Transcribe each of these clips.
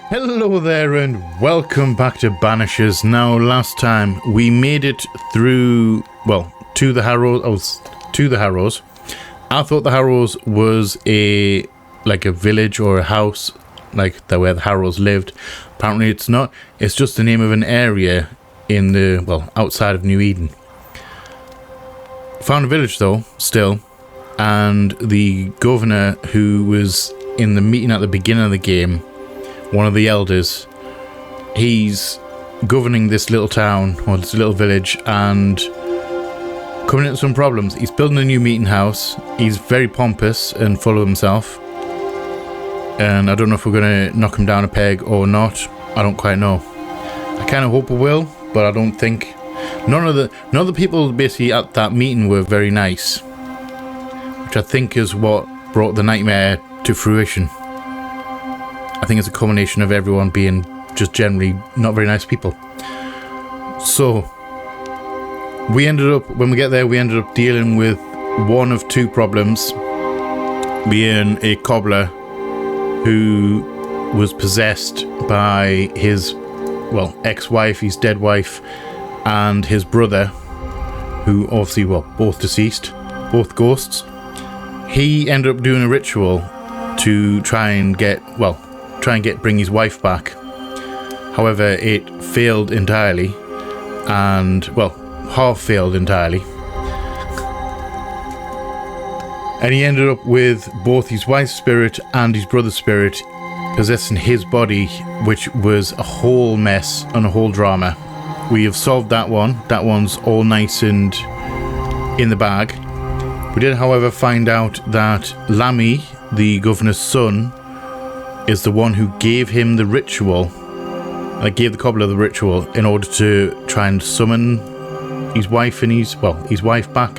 Hello there and welcome back to Banishers. Now, last time we made it through, well, to the Harrows. I thought the Harrows was like a village or a house, like where the Harrows lived. Apparently it's not. It's just the name of an area in the, well, outside of New Eden. Found a village though, still, and the governor who was in the meeting at the beginning of the game, one of the elders, he's governing this little town or this little village and coming into some problems. He's building a new meeting house. He's very pompous and full of himself, and I don't know if we're going to knock him down a peg or not. I don't quite know. I kind of hope we will, but I don't think. None of the people basically at that meeting were very nice, which I think is what brought the nightmare to fruition. I think it's a combination of everyone being just generally not very nice people. So we ended up, when we get there, we ended up dealing with one of two problems, being a cobbler who was possessed by his, well, ex-wife, his dead wife, and his brother, who obviously, well, both deceased, both ghosts. He ended up doing a ritual to try and bring his wife back. However, it failed entirely, and, well, half failed entirely. And he ended up with both his wife's spirit and his brother's spirit possessing his body, which was a whole mess and a whole drama. We have solved that one. That one's all nice and in the bag. We did, however, find out that Lammy, the governor's son, is the one who gave him the ritual, gave the cobbler the ritual in order to try and summon his wife and his wife back.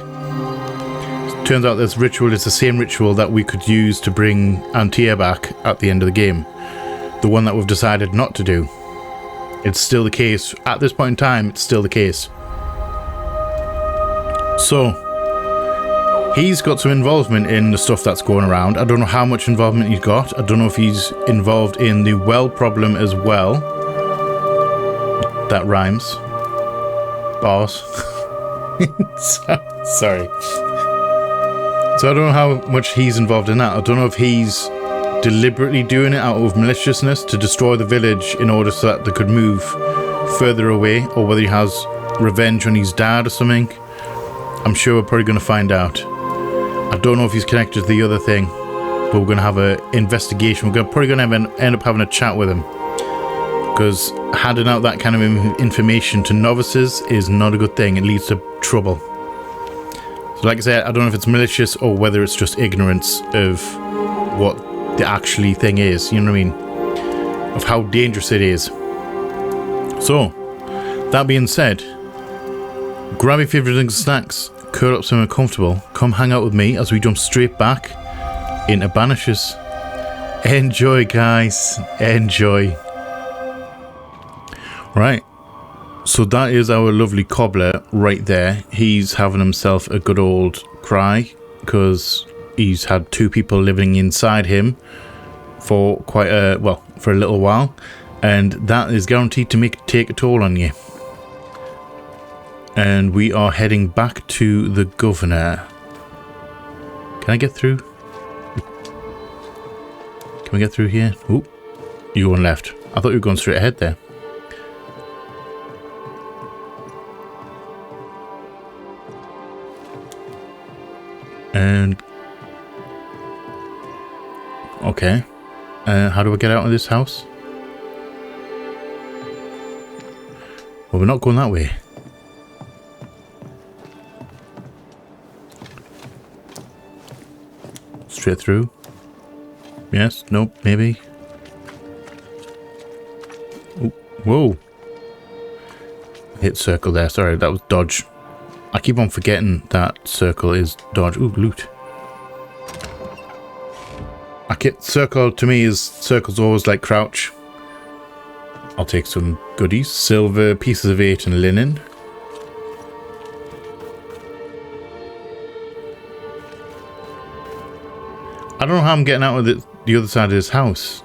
Turns out this ritual is the same ritual that we could use to bring Antia back at the end of the game. The one that we've decided not to do. It's still the case. At this point in time, it's still the case. So, he's got some involvement in the stuff that's going around. I don't know how much involvement he's got. I don't know if he's involved in the well problem as well. That rhymes. Bars. Sorry. So I don't know how much he's involved in that. I don't know if he's deliberately doing it out of maliciousness to destroy the village in order so that they could move further away, or whether he has revenge on his dad or something. I'm sure we're probably going to find out. I don't know if he's connected to the other thing, but we're going to have an investigation. We're probably going to end up having a chat with him, because handing out that kind of information to novices is not a good thing. It leads to trouble. So like I said, I don't know if it's malicious or whether it's just ignorance of what the actually thing is, you know what I mean? Of how dangerous it is. So, that being said, grab your favourite drinks and snacks, curl up somewhere comfortable, come hang out with me as we jump straight back into Banishers. Enjoy, guys. Enjoy. Right. So that is our lovely cobbler right there. He's having himself a good old cry because he's had two people living inside him for for a little while, and that is guaranteed to take a toll on you. And we are heading back to the governor. Can I get through? Can we get through here? Oh, you're going left. I thought you were going straight ahead there. And okay, how do I get out of this house? Well, we're not going that way. Straight through. Yes, nope, maybe. Ooh, whoa. Hit circle there, sorry, that was dodge. I keep on forgetting that circle is dodge. Ooh, loot. Circle to me is circle's always like crouch. I'll take some goodies. Silver, pieces of 8 and linen. I don't know how I'm getting out of the other side of this house.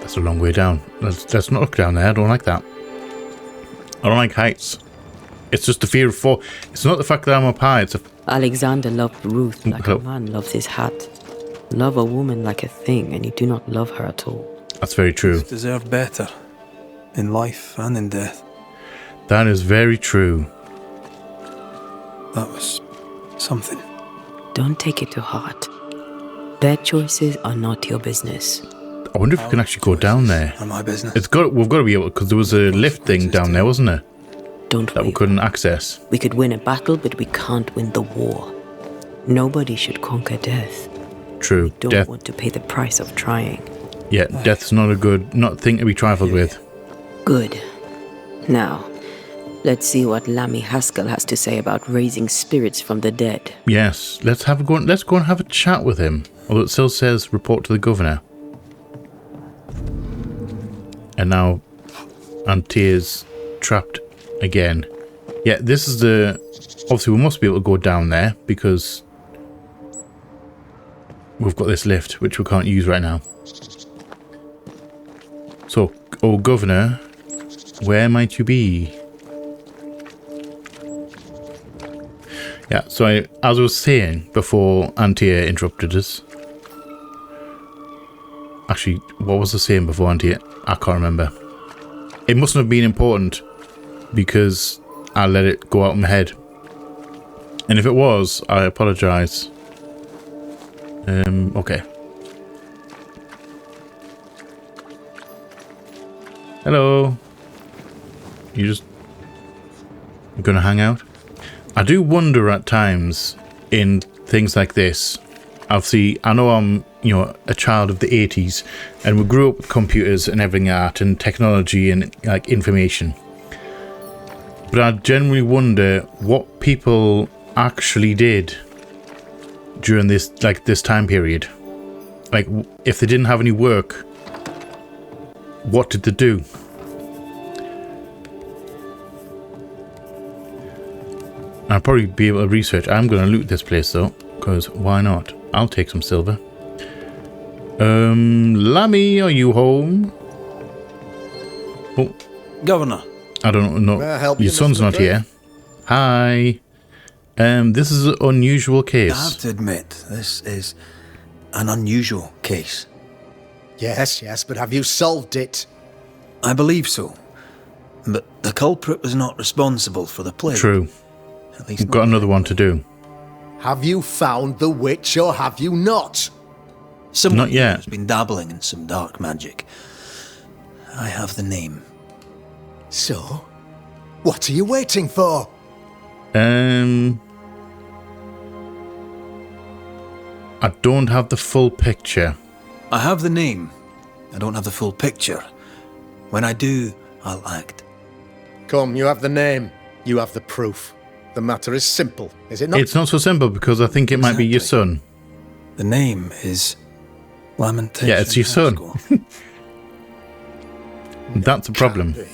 That's a long way down. Let's not look down there. I don't like that. I don't like heights. It's just the fear of fall. It's not the fact that I'm up high. It's Alexander loved Ruth like a man loves his hat. Love a woman like a thing, and you do not love her at all. That's very true. You deserve better. In life and in death. That is very true. That was something. Don't take it to heart. Their choices are not your business. I wonder if we can actually go down there. Are my business. We've got to be able, because there was a lift thing down there, wasn't there? Don't That we couldn't access. We could win a battle, but we can't win the war. Nobody should conquer death. True. Don't Death. want to pay the price of trying. Yeah, death's not a good thing to be trifled with. Good. Now, let's see what Lammy Haskell has to say about raising spirits from the dead. Yes, let's go and have a chat with him. Although it still says report to the governor. And now Antia's trapped again. Yeah, this is the... Obviously, we must be able to go down there because we've got this lift, which we can't use right now. So, oh governor, where might you be? Yeah, so as I was saying before Antia interrupted us. Actually, what was I saying before Antia? I can't remember. It mustn't have been important because I let it go out of my head. And if it was, I apologise. Okay. Hello. You just gonna hang out? I do wonder at times in things like this. Obviously, I know I'm, a child of the 80s and we grew up with computers and everything art and technology and like information. But I generally wonder what people actually did during this time period. Like, if they didn't have any work, what did they do? I'll probably be able to research. I'm going to loot this place though, because why not? I'll take some silver. Lammy, are you home? Oh, Governor. I don't know. May I help Your you, son's Mr. not Craig? here. Hi. This is an unusual case. I have to admit, this is an unusual case. Yes, but have you solved it? I believe so. But the culprit was not responsible for the plague. True. At least We've got another one to do. Have you found the witch or have you not? Someone Not yet. has been dabbling in some dark magic. I have the name. So, what are you waiting for? I don't have the full picture. I have the name. I don't have the full picture. When I do, I'll act. Come, you have the name. You have the proof. The matter is simple, is it not? It's not so simple because I think it might be your son. The name is Lamentation. Yeah, it's your son. Haskell. That's a problem. Can't be.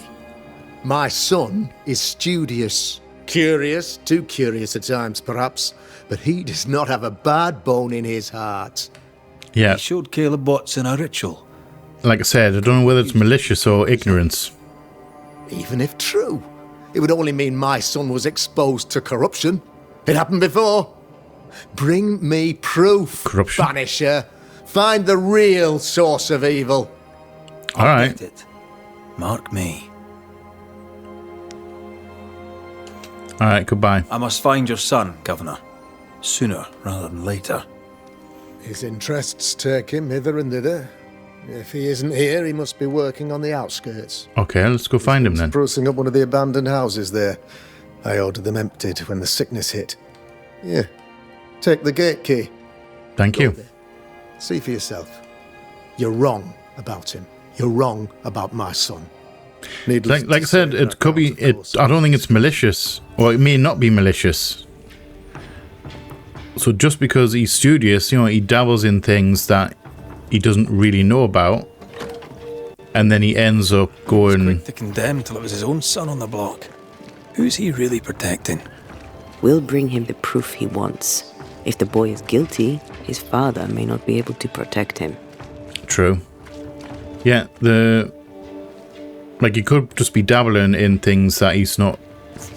My son is studious. Curious, too curious at times perhaps, but he does not have a bad bone in his heart. Yeah, He showed Caleb Watson a ritual. like I said, I don't know whether it's malicious or ignorance. Even if true, it would only mean my son was exposed to corruption. It happened before. Bring me proof, Corruption? Banisher. Find the real source of evil. All right. Get it. Mark me. All right, goodbye. I must find your son, Governor. Sooner rather than later. His interests take him hither and thither. If he isn't here, he must be working on the outskirts. Okay, let's go find him then. Sprucing up one of the abandoned houses there. I ordered them emptied when the sickness hit. Yeah. Take the gate key. Thank you. See for yourself. You're wrong about him. You're wrong about my son. Needless Like I to said, say, it that could be. counts, of course. I don't think it's malicious, or it may not be malicious. So just because he's studious, he dabbles in things that he doesn't really know about, and then he ends up going. Quick to condemn till it was his own son on the block. Who's he really protecting? We'll bring him the proof he wants. If the boy is guilty, his father may not be able to protect him. True. Yeah, like he could just be dabbling in things that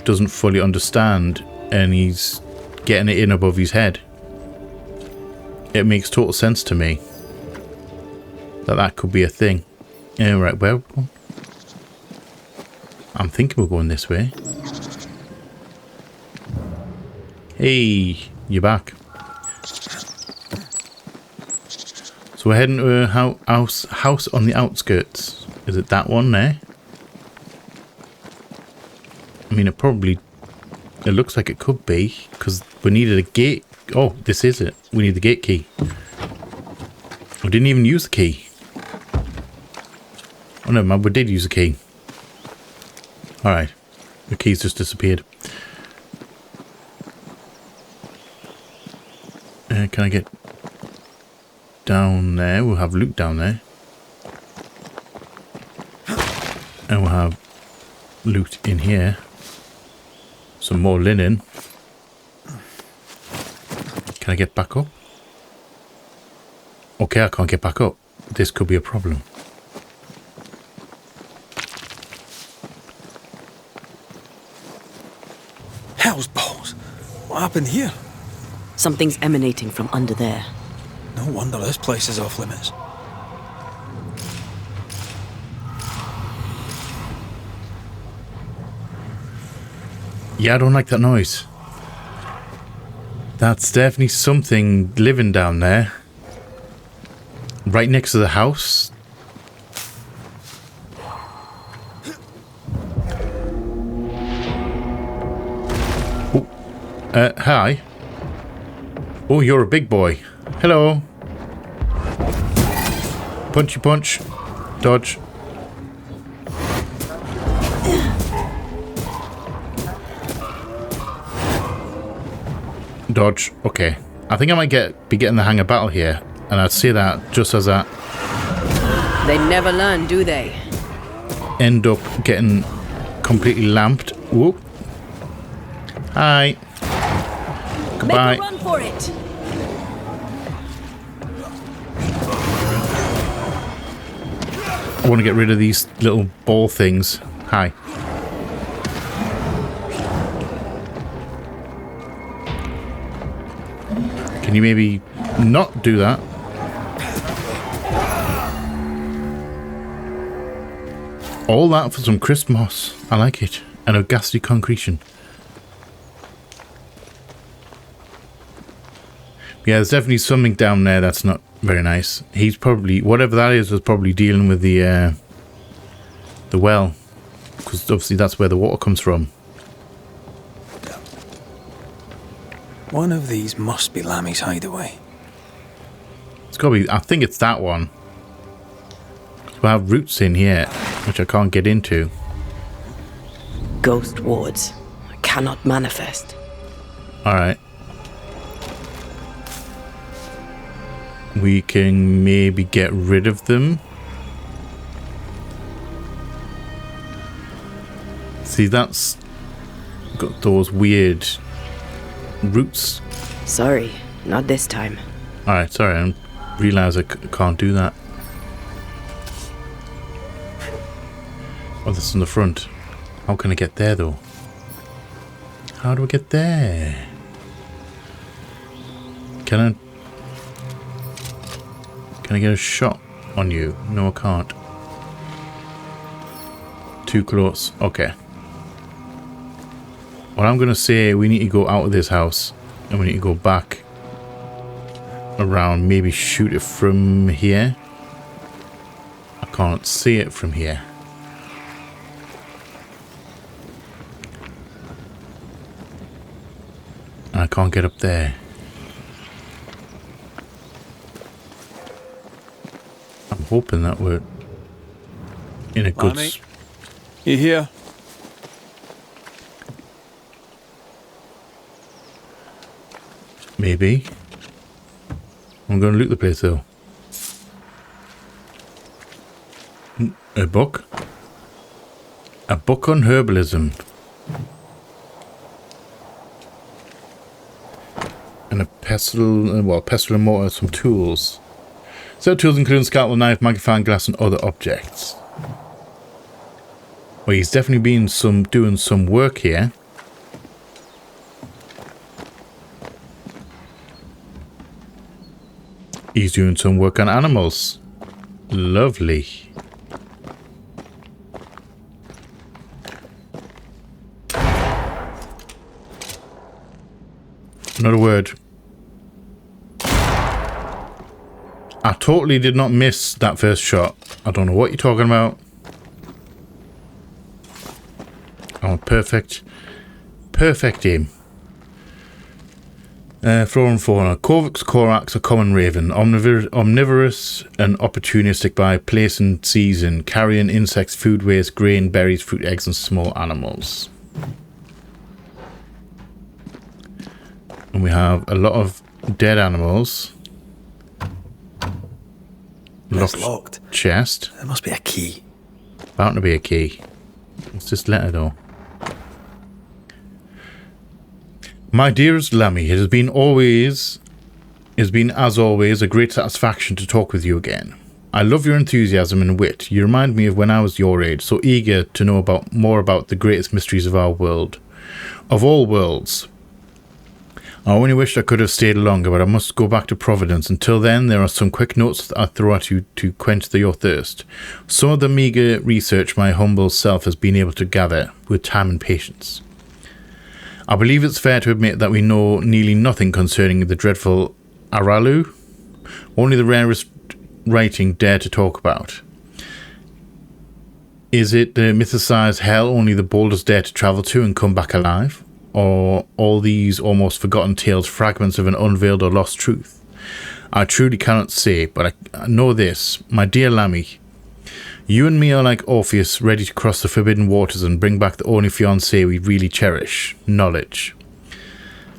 doesn't fully understand, and he's getting it in above his head. It makes total sense to me that could be a thing. Yeah, right, where? I'm thinking we're going this way. Hey, you're back. So we're heading to a house on the outskirts. Is it that one there? I mean, it looks like it could be, because we needed a gate. Oh, this is it. We need the gate key. We didn't even use the key. Oh, never mind. We did use the key. Alright. The key's just disappeared. Can I get down there? We'll have loot down there. And we'll have loot in here. Some more linen. Can I get back up? Okay, I can't get back up. This could be a problem. Hell's balls. What happened here? Something's emanating from under there. No wonder this place is off limits. Yeah, I don't like that noise. That's definitely something living down there. Right next to the house. Oh, hi. Oh, you're a big boy. Hello. Punchy punch. Dodge. Dodge. Okay. I think I might be getting the hang of battle here. And I'd say that just as I They never learn, do they? end up getting completely lamped. Whoop. Hi. Goodbye. Make a run for it. I want to get rid of these little ball things. Hi. Can you maybe not do that? All that for some crisp moss. I like it. And a ghastly concretion. Yeah, there's definitely something down there that's not very nice. He's probably, whatever that is, was probably dealing with the well. Because obviously that's where the water comes from. One of these must be Lammy's hideaway. It's got to be, I think it's that one. We have roots in here, which I can't get into. Ghost wards cannot manifest. Alright. We can maybe get rid of them. See, that's got those weird roots. Sorry, not this time. Alright, sorry, I realise I can't do that. Oh, this is in the front. How can I get there, though? How do I get there? Can I get a shot on you? No, I can't. Too close. Okay. Well, I'm going to say we need to go out of this house. And we need to go back around. Maybe shoot it from here. I can't see it from here. And I can't get up there. I'm hoping that we're in a good... Lammy, you here? Maybe. I'm going to loot the place though. A book? A book on herbalism. And a pestle and mortar, some tools. Set of tools including scalpel, knife, magnifying glass, and other objects. Well, he's definitely been doing some work here. He's doing some work on animals. Lovely. Not a word. I totally did not miss that first shot. I don't know what you're talking about. Oh, perfect. Perfect aim. Flora and fauna. Corvix corax, a common raven. Omnivorous and opportunistic by place and season. Carrying insects, food waste, grain, berries, fruit, eggs, and small animals. And we have a lot of dead animals. It's locked. Chest. There must be a key. Bound to be a key. What's this letter though? My dearest Lammy, it has been as always a great satisfaction to talk with you again. I love your enthusiasm and wit. You remind me of when I was your age, so eager to know more about the greatest mysteries of our world. Of all worlds. I only wished I could have stayed longer, but I must go back to Providence. Until then, there are some quick notes that I throw at you to quench your thirst. Some of the meagre research my humble self has been able to gather with time and patience. I believe it's fair to admit that we know nearly nothing concerning the dreadful Aralu. Only the rarest writing dare to talk about. Is it the mythicized hell only the boldest dare to travel to and come back alive? Or all these almost forgotten tales fragments of an unveiled or lost truth? I truly cannot say, but I know this, my dear Lammy. You and me are like Orpheus, ready to cross the forbidden waters and bring back the only fiancé we really cherish, knowledge.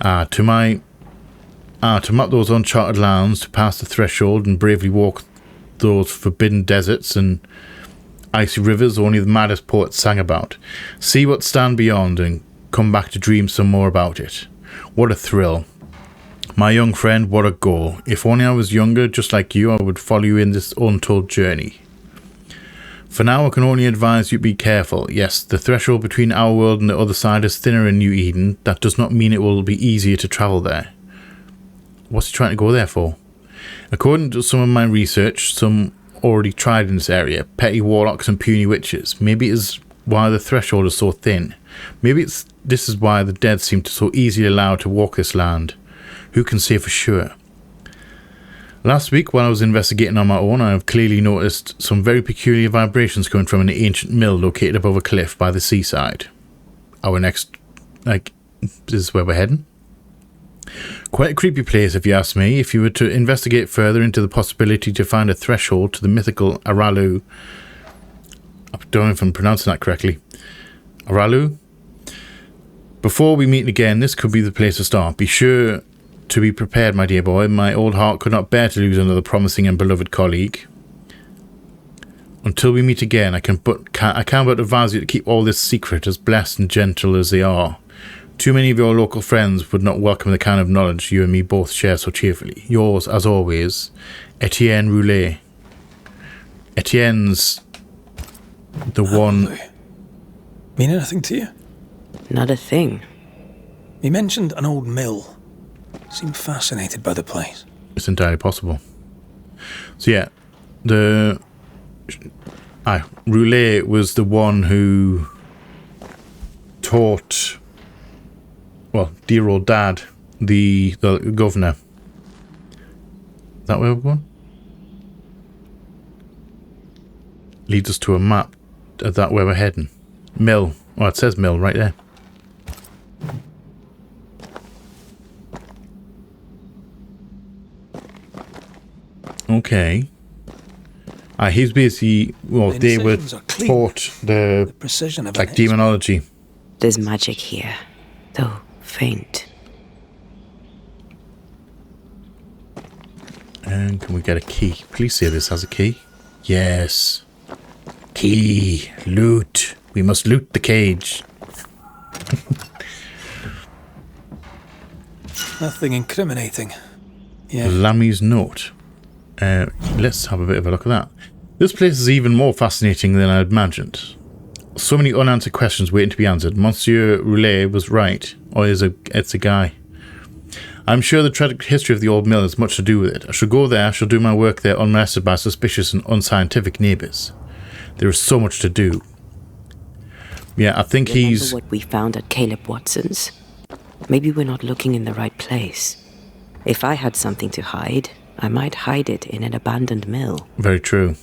To map those uncharted lands, to pass the threshold and bravely walk those forbidden deserts and icy rivers only the maddest poets sang about. See what stand beyond and come back to dream some more about it. What a thrill. My young friend, what a goal. If only I was younger, just like you, I would follow you in this untold journey. For now, I can only advise you be careful. Yes, the threshold between our world and the other side is thinner in New Eden. That does not mean it will be easier to travel there. What's he trying to go there for? According to some of my research, some already tried in this area, petty warlocks and puny witches. Maybe it is why the threshold is so thin. Maybe this is why the dead seem to so easily allowed to walk this land. Who can say for sure? Last week, while I was investigating on my own, I have clearly noticed some very peculiar vibrations coming from an ancient mill located above a cliff by the seaside. Our next, this is where we're heading. Quite a creepy place, if you ask me. If you were to investigate further into the possibility to find a threshold to the mythical Aralu, I don't know if I'm pronouncing that correctly, Aralu? Before we meet again, this could be the place to start. Be sure to be prepared, my dear boy. My old heart could not bear to lose another promising and beloved colleague. Until we meet again, I can but advise you to keep all this secret, as blessed and gentle as they are. Too many of your local friends would not welcome the kind of knowledge you and me both share so cheerfully. Yours, as always, Etienne Roulet. Etienne's the one... Mean anything to you? Not a thing. He mentioned an old mill. Seemed fascinated by the place. It's entirely possible. So yeah, Roulet was the one who taught, well, dear old dad, the governor. Is that where we're going? Leads us to a map. Is that where we're heading? Mill. Oh, it says mill right there. Okay. He's basically, well, they were taught the precision of like demonology. There's magic here, though faint. And can we get a key? Please say this has a key. Yes. Key. Loot. We must loot the cage. Nothing incriminating. Yeah. Lammy's note. Let's have a bit of a look at that. This place is even more fascinating than I imagined. So many unanswered questions waiting to be answered. Monsieur Roulet was right, or it's a guy. I'm sure the tragic history of the old mill has much to do with it. I shall go there, I shall do my work there unmolested by suspicious and unscientific neighbours. There is so much to do. Yeah, I think he's... Remember what we found at Caleb Watson's? Maybe we're not looking in the right place. If I had something to hide, I might hide it in an abandoned mill. Very true.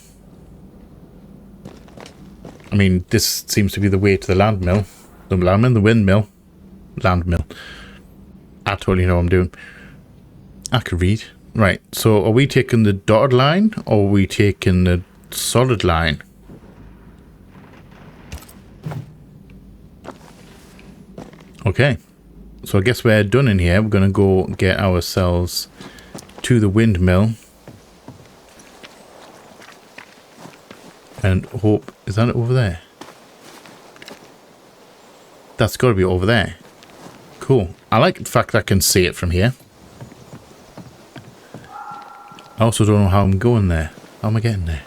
I mean, this seems to be the way to the land mill. The land mill, the windmill. Land mill. I totally know what I'm doing. I could read. Right, so are we taking the dotted line or are we taking the solid line? Okay. So I guess we're done in here. We're going to go get ourselves to the windmill. And hope... Is that over there? That's got to be over there. Cool. I like the fact that I can see it from here. I also don't know how I'm going there. How am I getting there?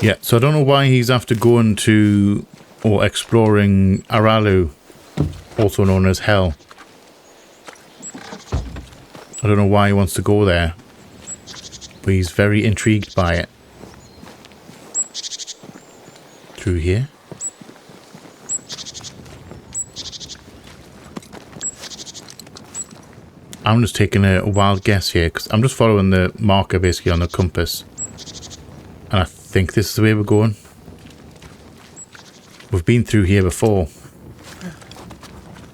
Yeah, so I don't know why he's after going to or exploring Aralu, also known as Hell. I don't know why he wants to go there, but he's very intrigued by it. Through here. I'm just taking a wild guess here, because I'm just following the marker basically on the compass. And I think this is the way we're going. We've been through here before.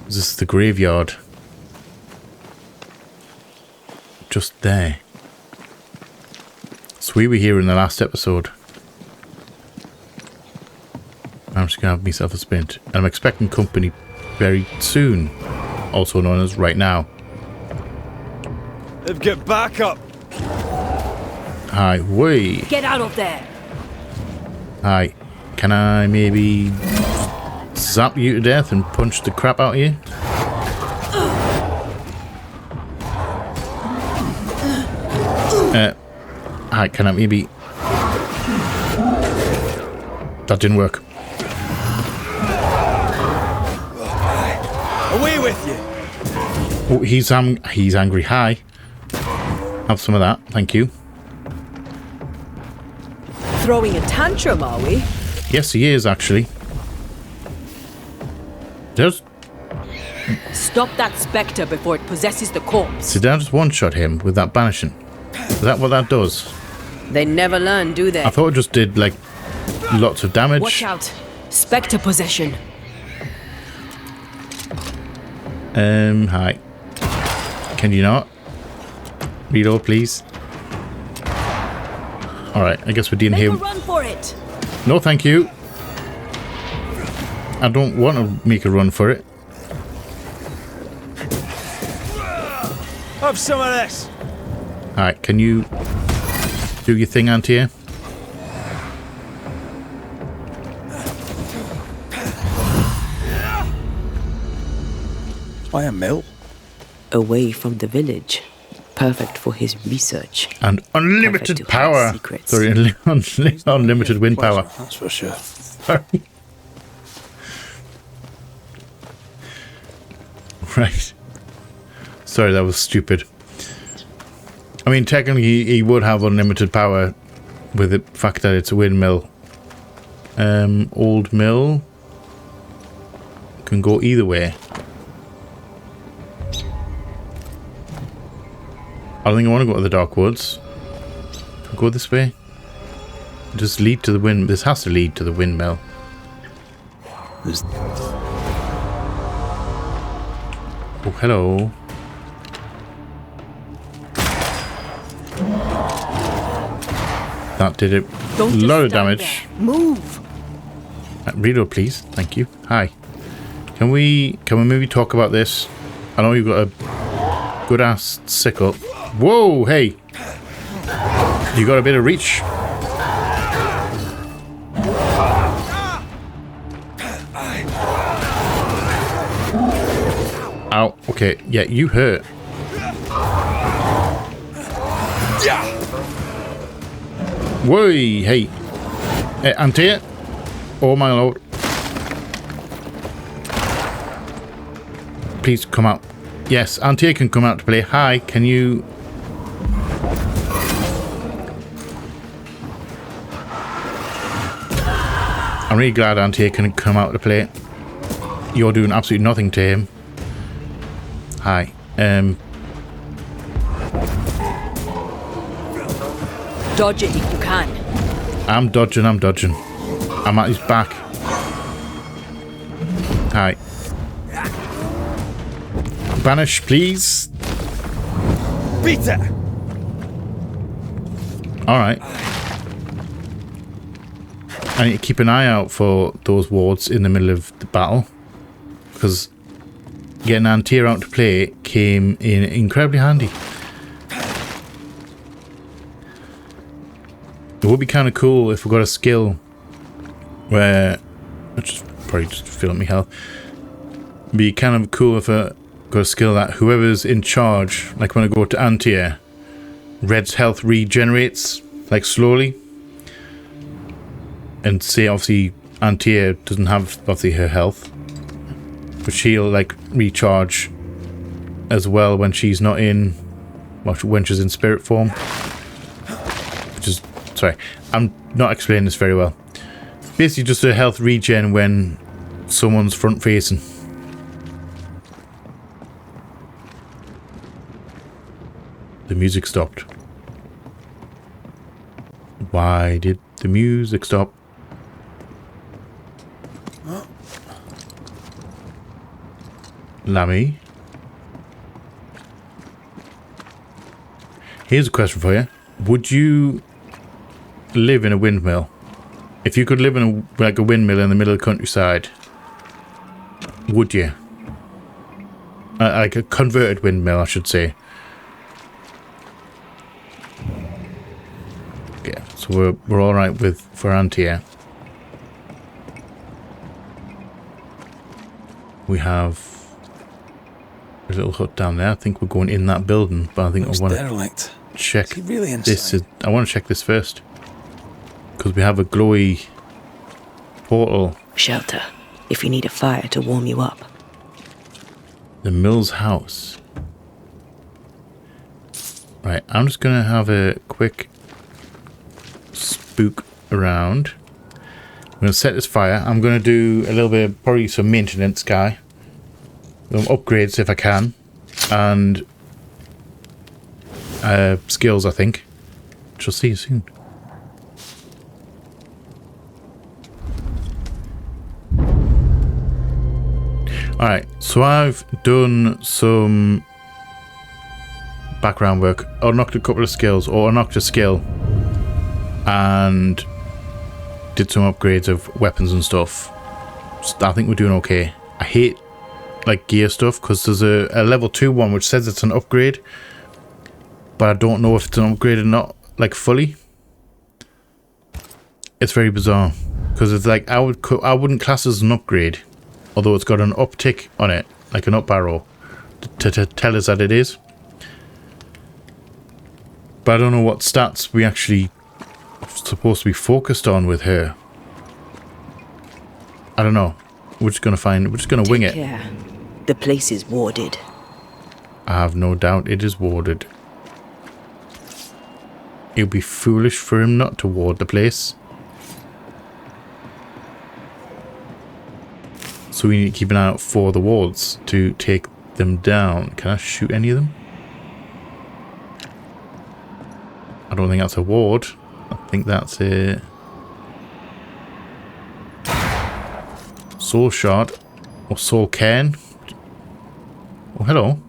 This is the graveyard. Just there. So we were here in the last episode. I'm just going to have myself a sprint. And I'm expecting company very soon. Also known as right now. They've got back up. Hi, way. Get out of there. Hi. Can I maybe zap you to death and punch the crap out of you? Hi, can I maybe... That didn't work. Away with you. Oh, he's angry. Hi. Have some of that, thank you. Throwing a tantrum, are we? Yes, he is, actually. Just... Stop that spectre before it possesses the corpse. Did I just one-shot him with that banishing? Is that what that does? They never learn, do they? I thought it just did, like, lots of damage. Watch out. Spectre possession. Hi. Can you not? Reload, please. Alright, I guess we're dealing here. Run for it. No, thank you. I don't want to make a run for it. Have some of this. Alright, can you do your thing, Antia? By a mill? Away from the village. Perfect for his research. And unlimited power. Sorry, unlimited wind power. That's for sure. Sorry. Right. Sorry, that was stupid. I mean, technically, he would have unlimited power with the fact that it's a windmill. Old mill can go either way. I don't think I want to go to the Dark Woods. Go this way. Just lead to the wind. This has to lead to the windmill. Oh, hello. That did a lot of damage. Move. Reload, please. Thank you. Hi. Can we maybe talk about this? I know you've got a good ass sickle. Whoa, hey. You got a bit of reach. Ow. Okay. Yeah, you hurt. Whoa. Hey. Antia. Oh my lord. Please come out. Yes, Antia can come out to play. Hi, can you... I'm really glad Antia can come out to play. You're doing absolutely nothing to him. Hi. Dodge it if you can. I'm dodging. I'm at his back. Hi. Banish, please. Peter! Alright. I need to keep an eye out for those wards in the middle of the battle, because getting Antia out to play came in incredibly handy. It would be kind of cool if we got a skill where... which is probably just filling me health. It'd be kind of cool if I got a skill that whoever's in charge, like when I go to Antia, Red's health regenerates, like slowly. And say obviously Antia doesn't have obviously her health, but she'll like recharge as well when she's not in, well, when she's in spirit form. Which is, sorry, I'm not explaining this very well. Basically just a health regen when someone's front facing. The music stopped. Why did the music stop? Lammy. Here's a question for you. Would you live in a windmill? If you could live in a windmill in the middle of the countryside, would you? Like a converted windmill, I should say. Okay, so we're all right with for Antia. We have a little hut down there. I think we're going in that building, but I think I want to check this. I want to check this first because we have a glowy portal. Shelter, if you need a fire to warm you up. The mill's house. Right, I'm just gonna have a quick spook around. I'm gonna set this fire. I'm gonna do a little bit of probably some maintenance, guy. Upgrades if I can, and skills, I think. Shall see you soon. Alright, so I've done some background work, unlocked a couple of skills, or unlocked a skill, and did some upgrades of weapons and stuff. So I think we're doing okay. I hate like gear stuff because there's a level 2 one which says it's an upgrade, but I don't know if it's an upgrade or not, like fully. It's very bizarre because it's like I wouldn't class it as an upgrade, although it's got an uptick on it, like an up arrow to tell us that it is. But I don't know what stats we actually supposed to be focused on with her. I don't know. We're just gonna wing it. Take care. The place is warded. I have no doubt it is warded. It would be foolish for him not to ward the place. So we need to keep an eye out for the wards to take them down. Can I shoot any of them? I don't think that's a ward. I think that's a soul shard or soul cairn. Oh, hello.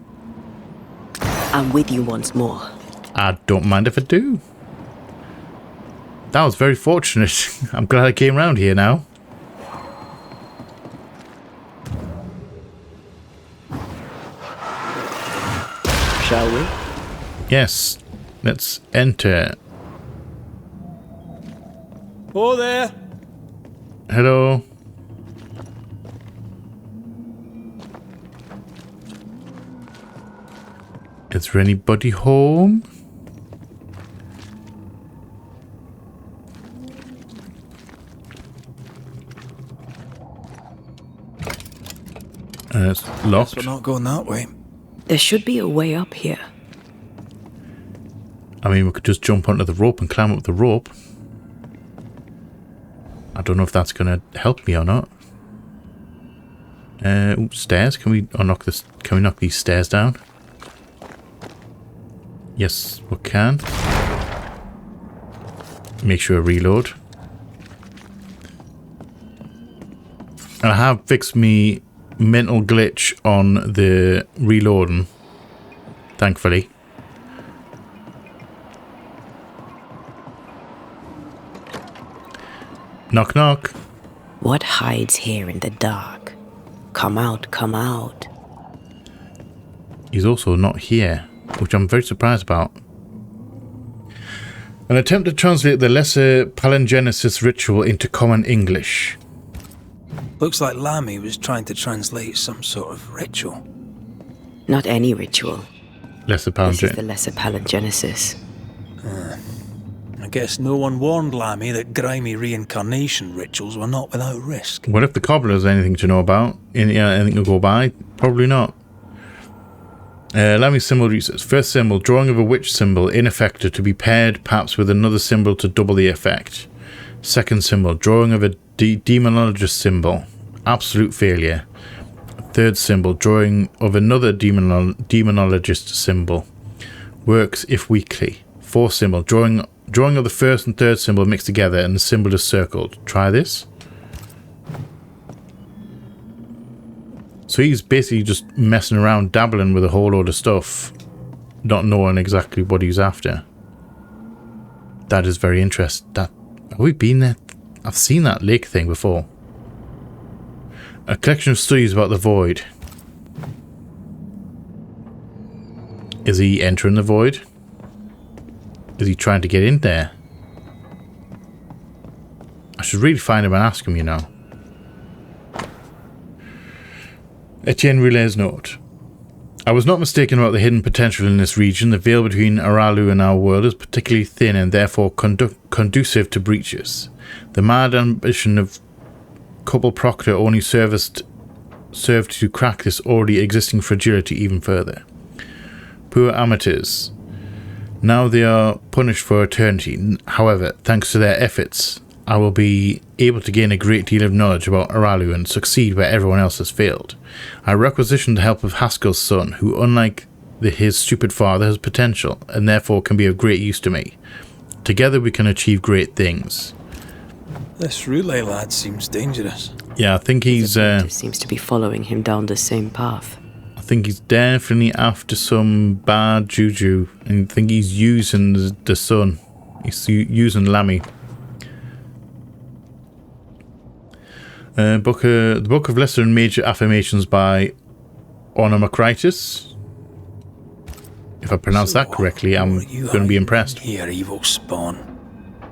I'm with you once more. I don't mind if I do. That was very fortunate. I'm glad I came around here now. Shall we? Yes. Let's enter. Oh there! Hello. Is there anybody home? It's locked. Guess we're not going that way. There should be a way up here. I mean, we could just jump onto the rope and climb up the rope. I don't know if that's going to help me or not. Stairs? Can we unlock this? Can we knock these stairs down? Yes, we can. Make sure I reload. And I have fixed me mental glitch on the reloading, thankfully. Knock knock. What hides here in the dark? Come out, come out. He's also not here, which I'm very surprised about. An attempt to translate the lesser palingenesis ritual into common English. Looks like Lammy was trying to translate some sort of ritual. Not any ritual. Lesser This is the palingenesis. lesser palingenesis. I guess no one warned Lammy that grimy reincarnation rituals were not without risk. What if the cobbler has anything to know about? Anything to go by? Probably not. Lammy symbol research. First symbol, drawing of a witch symbol, ineffective, to be paired perhaps with another symbol to double the effect. Second symbol, drawing of a demonologist symbol, absolute failure. Third symbol, drawing of another demonologist symbol, works if weakly. Fourth symbol, drawing of the first and third symbol mixed together and the symbol is circled. Try this. So he's basically just messing around, dabbling with a whole load of stuff, not knowing exactly what he's after. That is very interesting. Have we been there? I've seen that lake thing before. A collection of studies about the void. Is he entering the void? Is he trying to get in there? I should really find him and ask him, you know. Etienne Roulet's note. I was not mistaken about the hidden potential in this region. The veil between Aralu and our world is particularly thin and therefore conducive to breaches. The mad ambition of Couple Proctor only served to crack this already existing fragility even further. Poor amateurs. Now they are punished for eternity. However, thanks to their efforts, I will be able to gain a great deal of knowledge about Aralu and succeed where everyone else has failed. I requisition the help of Haskell's son, who, unlike his stupid father, has potential, and therefore can be of great use to me. Together we can achieve great things. This Roulet lad seems dangerous. Yeah, I think he's... seems to be following him down the same path. I think he's definitely after some bad juju, and I think he's using the son. He's using Lammy. The Book of Lesser and Major Affirmations by Onomacritus. If I pronounce that correctly, I'm going to be impressed. Here, evil spawn.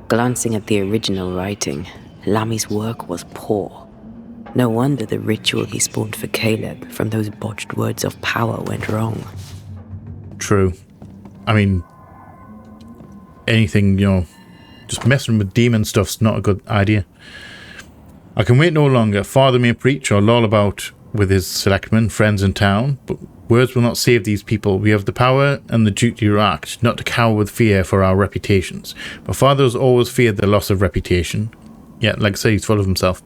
Glancing at the original writing, Lammy's work was poor. No wonder the ritual he spawned for Caleb from those botched words of power went wrong. True. I mean, anything, you know, just messing with demon stuff's not a good idea. I can wait no longer. Father may preach or loll about with his selectmen, friends in town, but words will not save these people. We have the power and the duty to act, not to cower with fear for our reputations. My father has always feared the loss of reputation. Yeah, like I say, he's full of himself.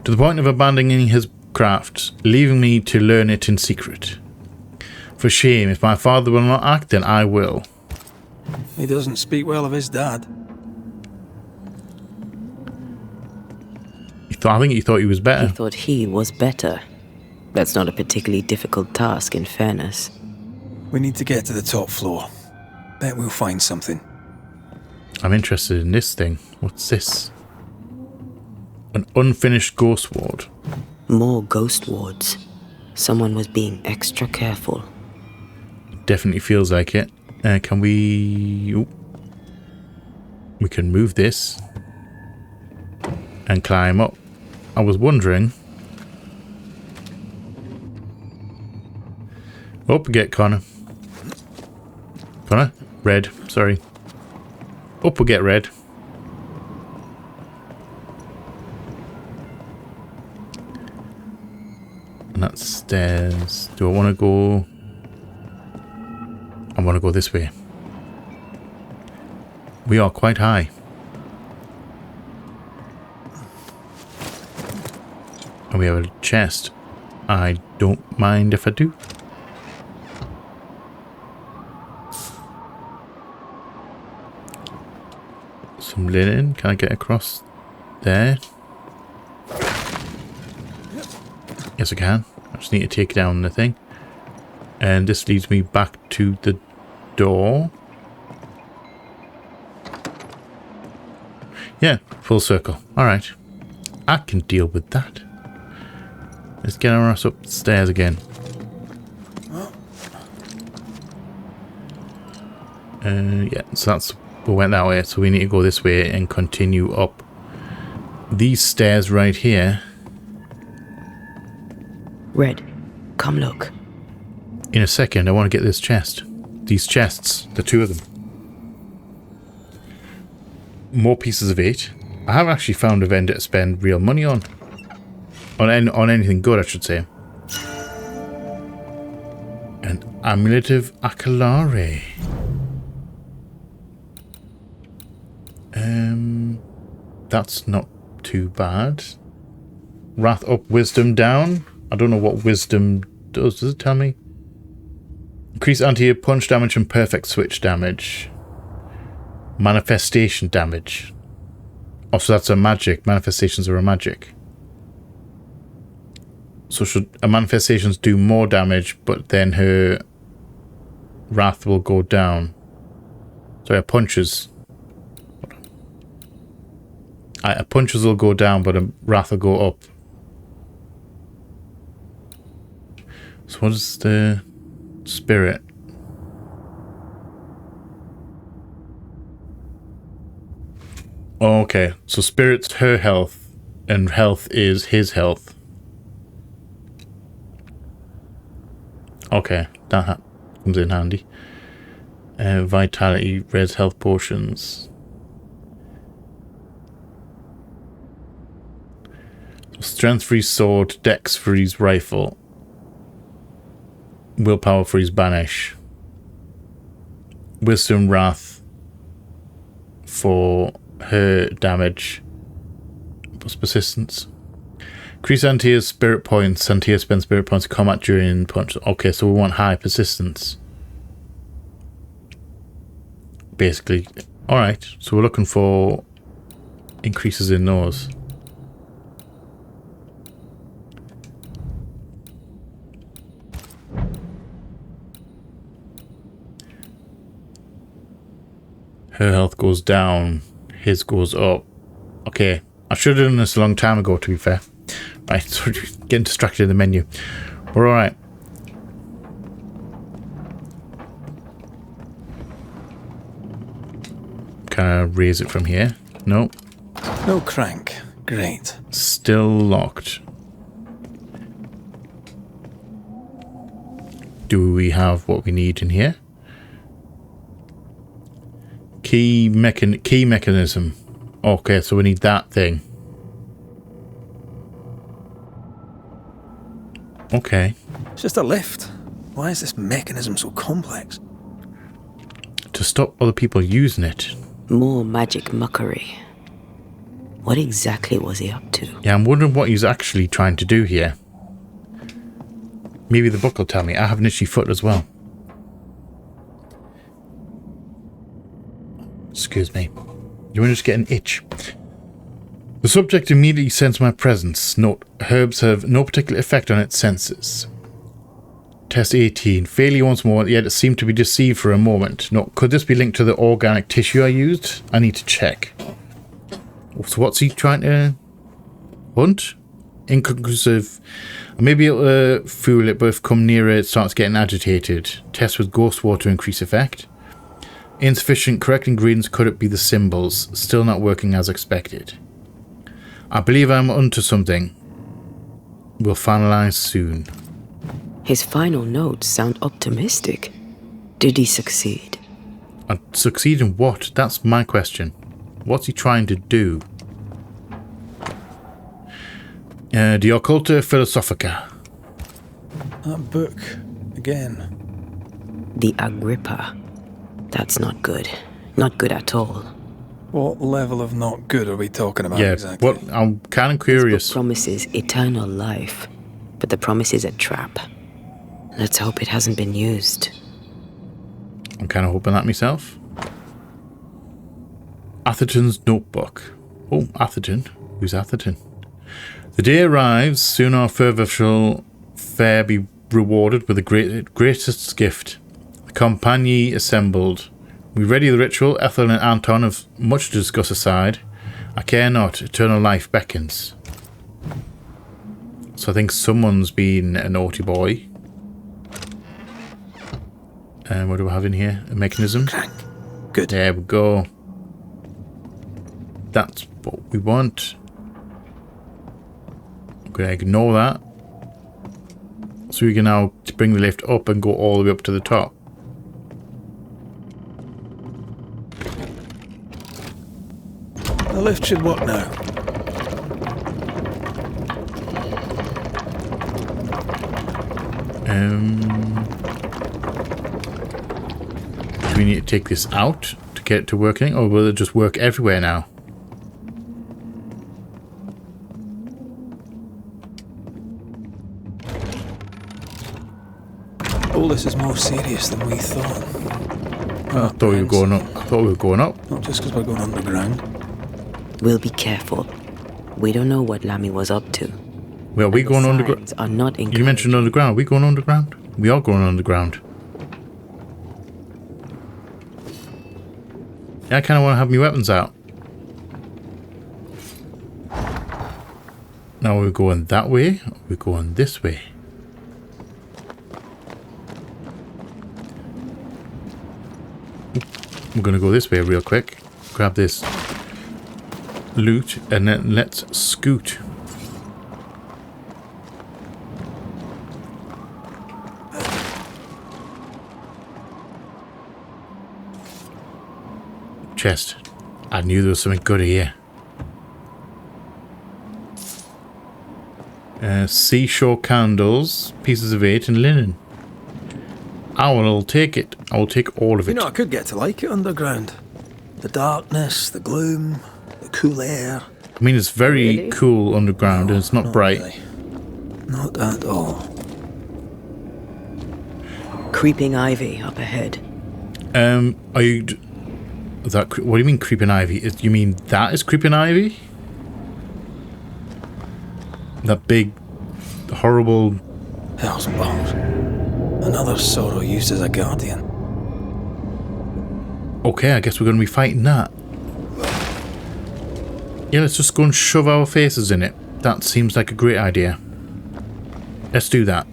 To the point of abandoning his craft, leaving me to learn it in secret. For shame, if my father will not act, then I will. He doesn't speak well of his dad. I think he thought he was better. He thought he was better. That's not a particularly difficult task, in fairness. We need to get to the top floor. Bet we'll find something. I'm interested in this thing. What's this? An unfinished ghost ward. More ghost wards. Someone was being extra careful. Definitely feels like it. Can we... Ooh. We can move this. And climb up. I was wondering... Up we get, Connor. Connor? Red, sorry. Up we get red. And that's stairs. Do I want to go... I want to go this way. We are quite high. And we have a chest. I don't mind if I do. Some linen. Can I get across there? Yes, I can. I just need to take down the thing. And this leads me back to the door. Yeah, full circle. Alright. I can deal with that. Let's get our ass upstairs again. Yeah, so that's... We went that way, so we need to go this way and continue up these stairs right here. Red, come look. In a second, I want to get this chest. These chests, the two of them. More pieces of 8. I haven't actually found a vendor to spend real money on. On anything good, I should say. An amulet of Akalare. That's not too bad. Wrath up, wisdom down. I don't know what wisdom does. Does it tell me? Increase anti-air punch damage and perfect switch damage. Manifestation damage. Oh, so that's a magic. Manifestations are a magic. So should a manifestations do more damage, but then her wrath will go down. So her punches. Her punches will go down, but her wrath will go up. So what is the spirit? Oh, okay, so spirit's her health, and health is his health. Okay, that comes in handy. Vitality, res health potions. Strength for his sword, dex for his rifle, willpower for his banish, wisdom wrath for her damage, plus persistence. Increase Antia's spirit points. Antia spends spirit points to combat during punch. Okay, so we want high persistence. Basically. Alright, so we're looking for increases in those. Her health goes down, his goes up. Okay, I should have done this a long time ago, to be fair. Right, so getting distracted in the menu. We're alright. Can I raise it from here? No. No crank. Great. Still locked. Do we have what we need in here? Key mechanism. Okay, so we need that thing. Okay. It's just a lift. Why is this mechanism so complex? To stop other people using it. More magic muckery. What exactly was he up to? Yeah, I'm wondering what he's actually trying to do here. Maybe the book will tell me. I have an itchy foot as well. Excuse me. You want to just get an itch? The subject immediately sensed my presence. Note, herbs have no particular effect on its senses. Test 18. Failure once more, yet it seemed to be deceived for a moment. Note, could this be linked to the organic tissue I used? I need to check. So what's he trying to hunt? Inconclusive. Maybe it'll fool it, but if come nearer it starts getting agitated. Test with ghost water to increase effect. Insufficient. Correct ingredients. Could it be the symbols? Still not working as expected. I believe I'm onto something. We'll finalize soon. His final notes sound optimistic. Did he succeed? Succeed in what? That's my question. What's he trying to do? De Occulta Philosophica. That book, again. The Agrippa. That's not good. Not good at all. What level of not good are we talking about Yeah, exactly? what? I'm kind of This curious. book promises eternal life, but the promise is a trap. Let's hope it hasn't been used. I'm kind of hoping that myself. Atherton's notebook. Oh, Atherton. Who's Atherton? The day arrives, soon our fervour shall fair be rewarded with the greatest gift. The compagnie assembled. We ready the ritual. Ethel and Anton have much to discuss aside. I care not, eternal life beckons. So I think someone's been a naughty boy. And what do we have in here? A mechanism. Good. There we go. That's what we want. I'm going to ignore that. So we can now bring the lift up and go all the way up to the top. The lift should work now. Do we need to take this out to get it to working, or will it just work everywhere now? All this is more serious than we thought. I thought we were going up. I thought we were going up. Not just because we're going underground. We'll be careful. We don't know what Lammy was up to. Well, are we going underground? Signs are not You mentioned underground. Are we going underground? We are going underground. Yeah, I kind of want to have my weapons out. Now we're going that way. Or we're going this way. We're going to go this way real quick. Grab this loot and then let's scoot. Chest. I knew there was something good here. Seashore candles, pieces of 8 and linen. I will take it. I will take all of it. You know, I could get to like it underground. The darkness, the gloom, the cool air. I mean, it's very Really? cool underground and it's not bright. Really. Not at all. Creeping ivy up ahead. Are you... That, what do you mean creeping ivy? You mean that is creeping ivy? That big, horrible... Hell's bombs. Another sorrow used as a guardian. Okay, I guess we're going to be fighting that. Yeah, let's just go and shove our faces in it. That seems like a great idea. Let's do that.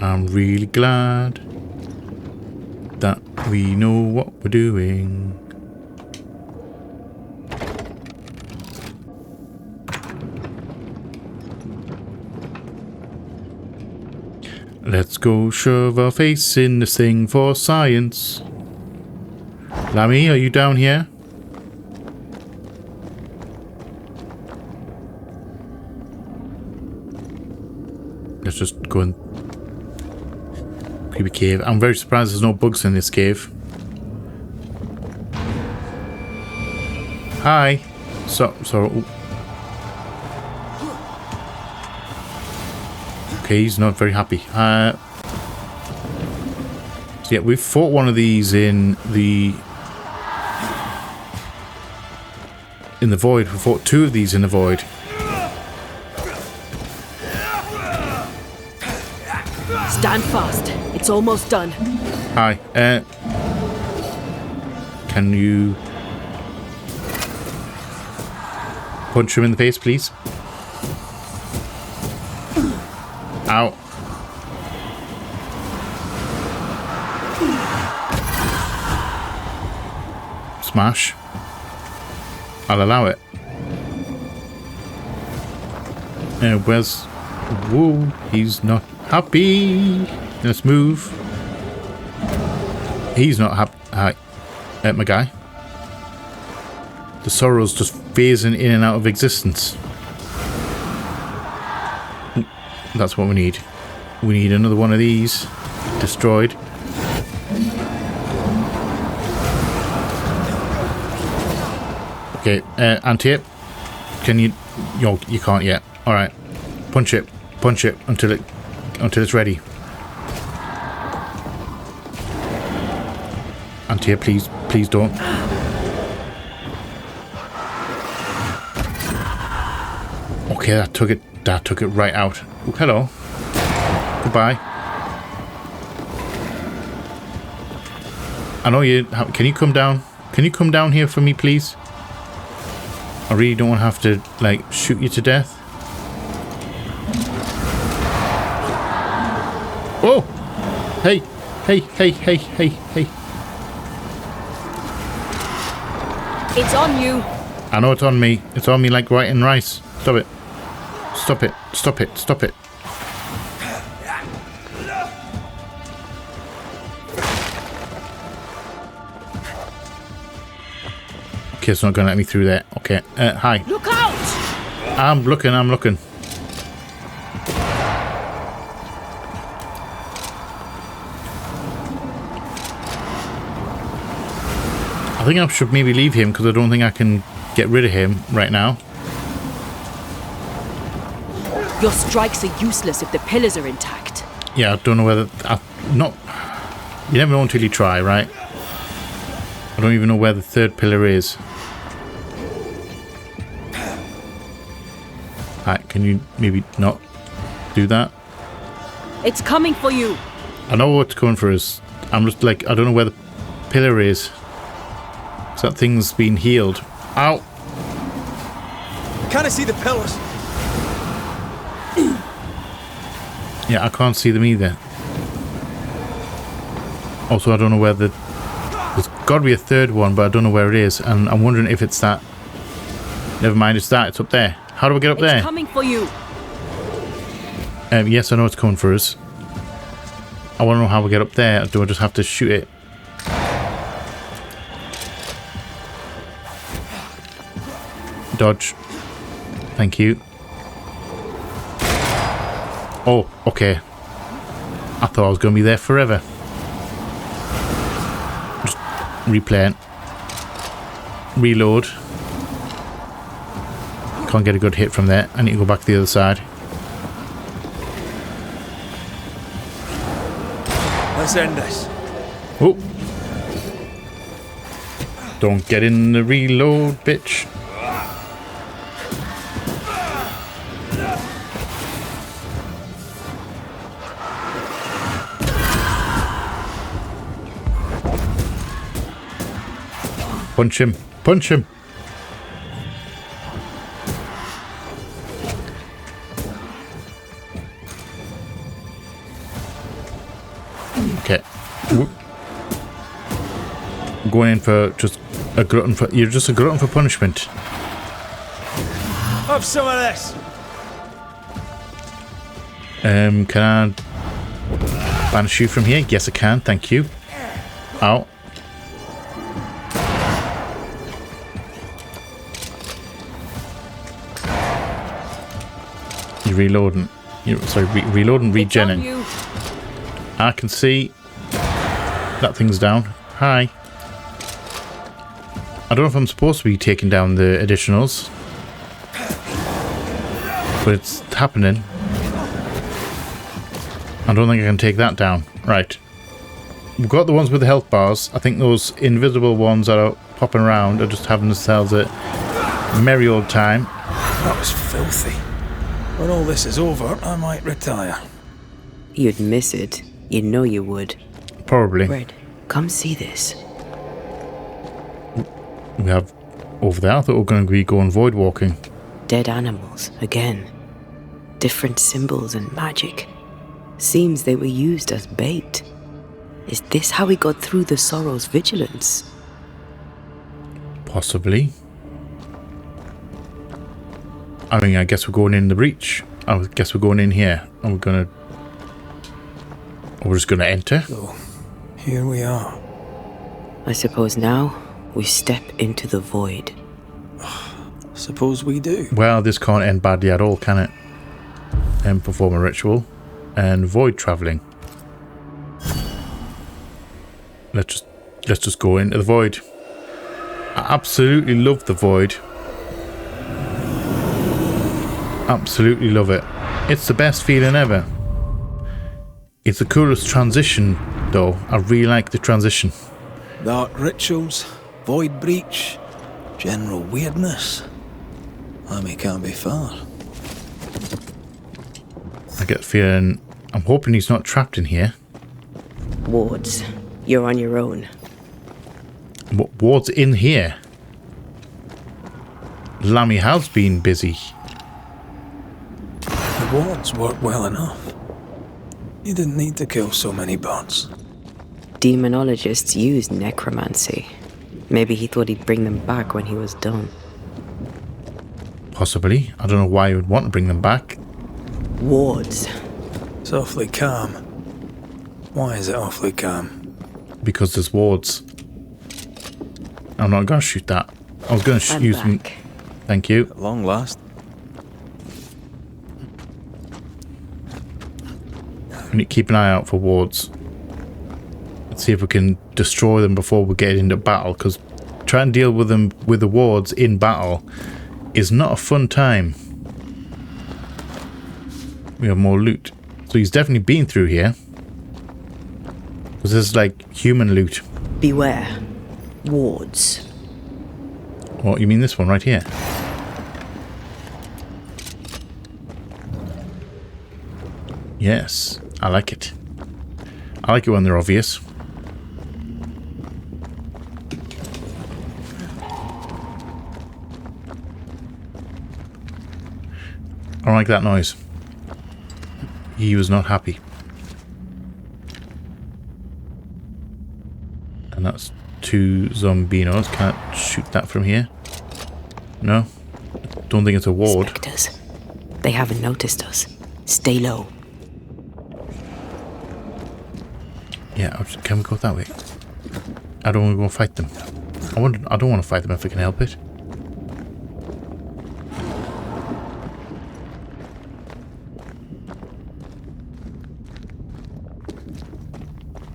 I'm really glad that we know what we're doing. Let's go shove our face in this thing for science. Lammy, are you down here? Let's just go and creepy cave. I'm very surprised there's no bugs in this cave. Hi. Sorry. Ooh. Okay, he's not very happy. So yeah, we've fought one of these in the void. We fought 2 of these in the void. Stand fast. It's almost done. Hi. Can you punch him in the face, please? Ow. Smash. I'll allow it. Where's... Whoa, he's not happy. Let's move. He's not happy. Hi. My guy. The sorrow's just phasing in and out of existence. That's what we need. We need another one of these destroyed. Okay, anti-it. Can you... Yo, you can't yet. Alright. Punch it until it's ready. Anti-it, please don't. Okay, that took it right out. Ooh, hello. Goodbye. I know you... Can you come down? Can you come down here for me, please? I really don't want to have to, like, shoot you to death. Whoa! Hey! It's on you. I know it's on me. It's on me like white and rice. Stop it. Stop it. Stop it. Stop it. Okay, it's not going to let me through there. Okay. Hi. Look out! I'm looking. I think I should maybe leave him because I don't think I can get rid of him right now. Your strikes are useless if the pillars are intact. Yeah, I don't know whether... You never know until you try, right? I don't even know where the third pillar is. Alright, can you maybe not do that? It's coming for you. I know what's coming for us. I'm just like, I don't know where the pillar is. So that thing's been healed. Ow! Can I see the pillars? Yeah, I can't see them either. Also, I don't know where the... There's got to be a third one, but I don't know where it is. And I'm wondering if it's that... Never mind, it's that. It's up there. How do I get up there? It's coming for you. Yes, I know it's coming for us. I want to know how we get up there. Do I just have to shoot it? Dodge. Thank you. Oh, okay. I thought I was going to be there forever. Just replay it. Reload. Can't get a good hit from there. I need to go back to the other side. Let's end this. Oh. Don't get in the reload, bitch. Punch him. Punch him. Okay. Going in for just a glutton for... You're just a glutton for punishment. Have some of this. Can I banish you from here? Yes, I can. Thank you. Ow. You're reloading. Reloading, regenning. I can see that thing's down. Hi. I don't know if I'm supposed to be taking down the additionals, but it's happening. I don't think I can take that down. Right. We've got the ones with the health bars. I think those invisible ones that are popping around are just having themselves a merry old time. That was filthy. When all this is over, I might retire. You'd miss it. You know you would. Probably. Red, come see this. We have over there. I thought we were going to be going void walking. Dead animals, again. Different symbols and magic. Seems they were used as bait. Is this how we got through the Sorrow's vigilance? Possibly. I mean, I guess we're going in the breach. I guess we're going in here. And we're just gonna enter. So, here we are. I suppose now we step into the void. Suppose we do. Well, this can't end badly at all, can it? And perform a ritual. And void travelling. Let's just go into the void. I absolutely love the void. Absolutely love it. It's the best feeling ever. It's the coolest transition, though. I really like the transition. Dark rituals, void breach, general weirdness. Lammy can't be far. I get the feeling... I'm hoping he's not trapped in here. Wards, you're on your own. Ward's in here. Lammy has been busy. The wards work well enough. You didn't need to kill so many bots. Demonologists use necromancy. Maybe he thought he'd bring them back when he was done. Possibly. I don't know why you would want to bring them back. Wards. It's awfully calm. Why is it awfully calm? Because there's wards. I'm not going to shoot that. I was going to use them. Thank you. At long last. We need to keep an eye out for wards. Let's see if we can destroy them before we get into battle, because trying to deal with them with the wards in battle is not a fun time. We have more loot. So he's definitely been through here. Because this is like human loot. Beware. Wards. What, you mean this one right here? Yes, I like it. I like it when they're obvious. I don't like that noise. He was not happy. And that's 2 zombinos. Can't shoot that from here. No. Don't think it's a ward. Spectres. They haven't noticed us. Stay low. Yeah, can we go that way? I don't want to go fight them. I don't want to fight them if I can help it.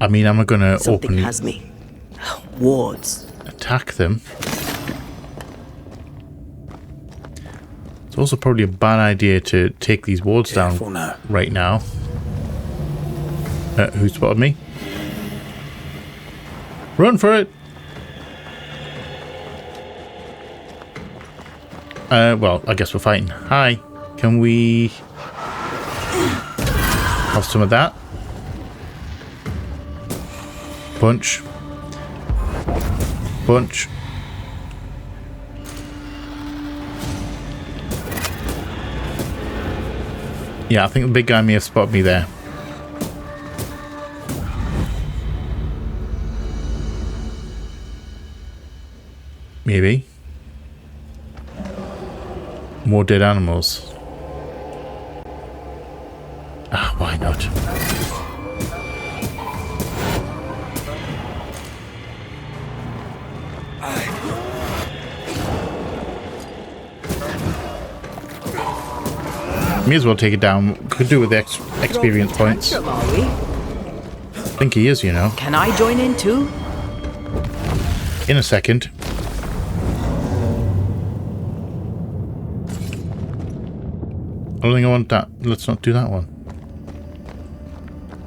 I mean, I'm not going to Something openly has me. Wards. attack them. It's also probably a bad idea to take these wards down now. right now. Who spotted me? Run for it! Well, I guess we're fighting. Hi. Can we have some of that? Punch. Punch. Yeah, I think the big guy may have spotted me there. Maybe. More dead animals. Ah, why not? May as well take it down. Could do with the experience points. I think he is, you know. Can I join in too? In a second. I don't think I want that. Let's not do that one.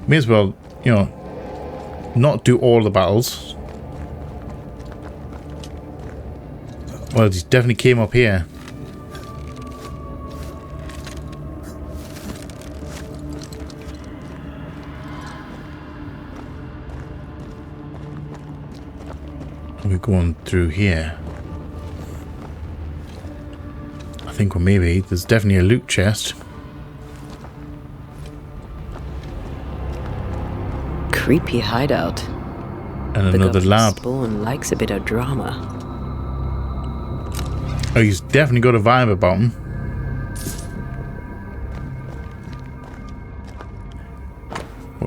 May as well, you know, not do all the battles. Well, he definitely came up here. We're going through here. I think, well, maybe there's definitely a loot chest. Creepy hideout. And The another government lab. spawn likes a bit of drama. Oh, he's definitely got a vibe about him.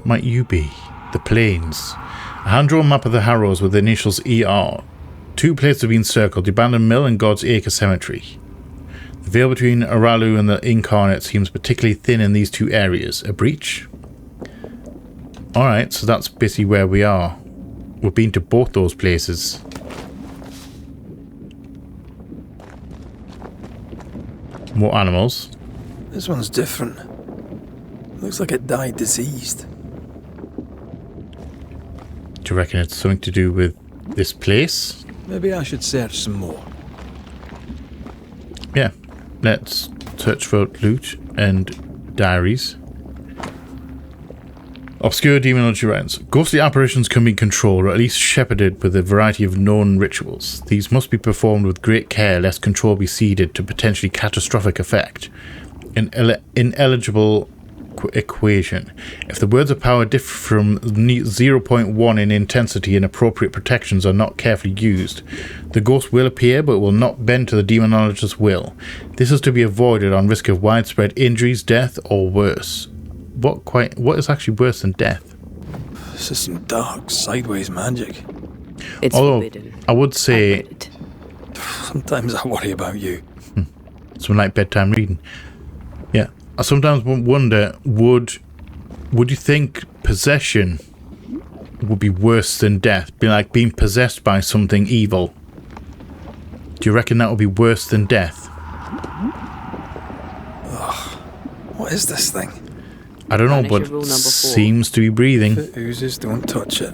What might you be? The plains. A hand-drawn map of the Harrows with the initials ER. 2 places have been circled, the abandoned mill and God's Acre Cemetery. The veil between Aralu and the Incarnate seems particularly thin in these 2 areas. A breach? Alright, so that's basically where we are. We've been to both those places. More animals. This one's different. Looks like it died diseased. Do you reckon it's something to do with this place? Maybe I should search some more. Yeah, let's search for loot and diaries. Obscure demonology rounds. Ghostly apparitions can be controlled or at least shepherded with a variety of known rituals. These must be performed with great care lest control be ceded to potentially catastrophic effect. An ineligible equation. If the words of power differ from 0.1 in intensity and appropriate protections are not carefully used, the ghost will appear but will not bend to the demonologist's will. This is to be avoided on risk of widespread injuries, death, or worse. What is actually worse than death? This is some dark, sideways magic. It's Although, forbidden. I would say Sometimes I worry about you. something like bedtime reading. Yeah, I sometimes wonder, would you think possession would be worse than death? Be like being possessed by something evil. Do you reckon that would be worse than death? What is this thing? I don't know, Banisher but rule number 4. seems to be breathing. If it oozes, don't touch it.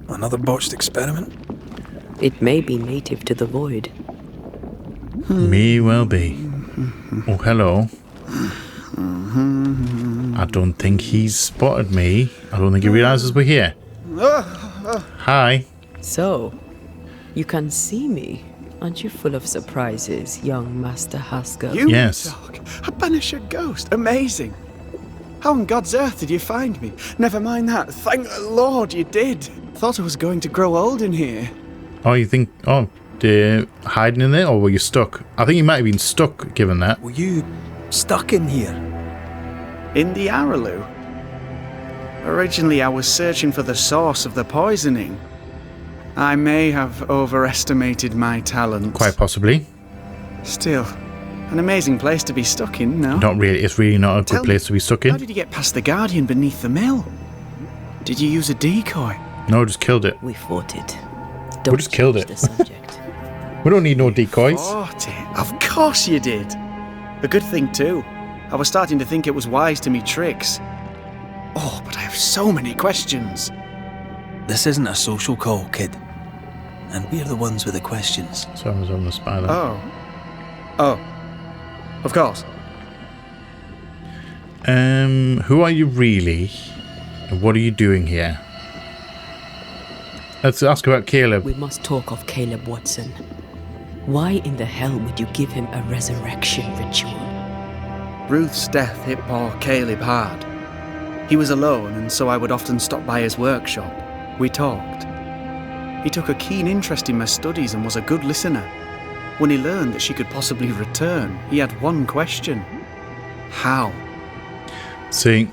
Another botched experiment? It may be native to the void. May well be. Oh, hello. I don't think he's spotted me. I don't think he realizes we're here. Hi. So, you can see me. Aren't you full of surprises, young Master Haskell? You Yes. talk. A Banisher ghost. Amazing. How on God's earth did you find me? Never mind that. Thank the Lord you did. Thought I was going to grow old in here. Oh, you think... Oh, hiding in there? Or were you stuck? I think you might have been stuck, given that. Were you stuck in here? In the Aralu. Originally, I was searching for the source of the poisoning. I may have overestimated my talents. Quite possibly. Still, an amazing place to be stuck in, no? Not really. It's really not a Tell good place me, to be stuck How in. did you get past the Guardian beneath the mill? Did you use a decoy? No, just killed it. We fought it. We just killed change it. The subject. We don't need no decoys. Fought it. Of course you did. A good thing too. I was starting to think it was wise to me tricks. Oh, but I have so many questions. This isn't a social call, kid. And we're the ones with the questions. So I was on the spy then. Oh, of course. Who are you really? And what are you doing here? Let's ask about Caleb. We must talk of Caleb Watson. Why in the hell would you give him a resurrection ritual? Ruth's death hit poor Caleb hard. He was alone, and so I would often stop by his workshop. We talked. He took a keen interest in my studies and was a good listener. When he learned that she could possibly return, he had one question. How? See,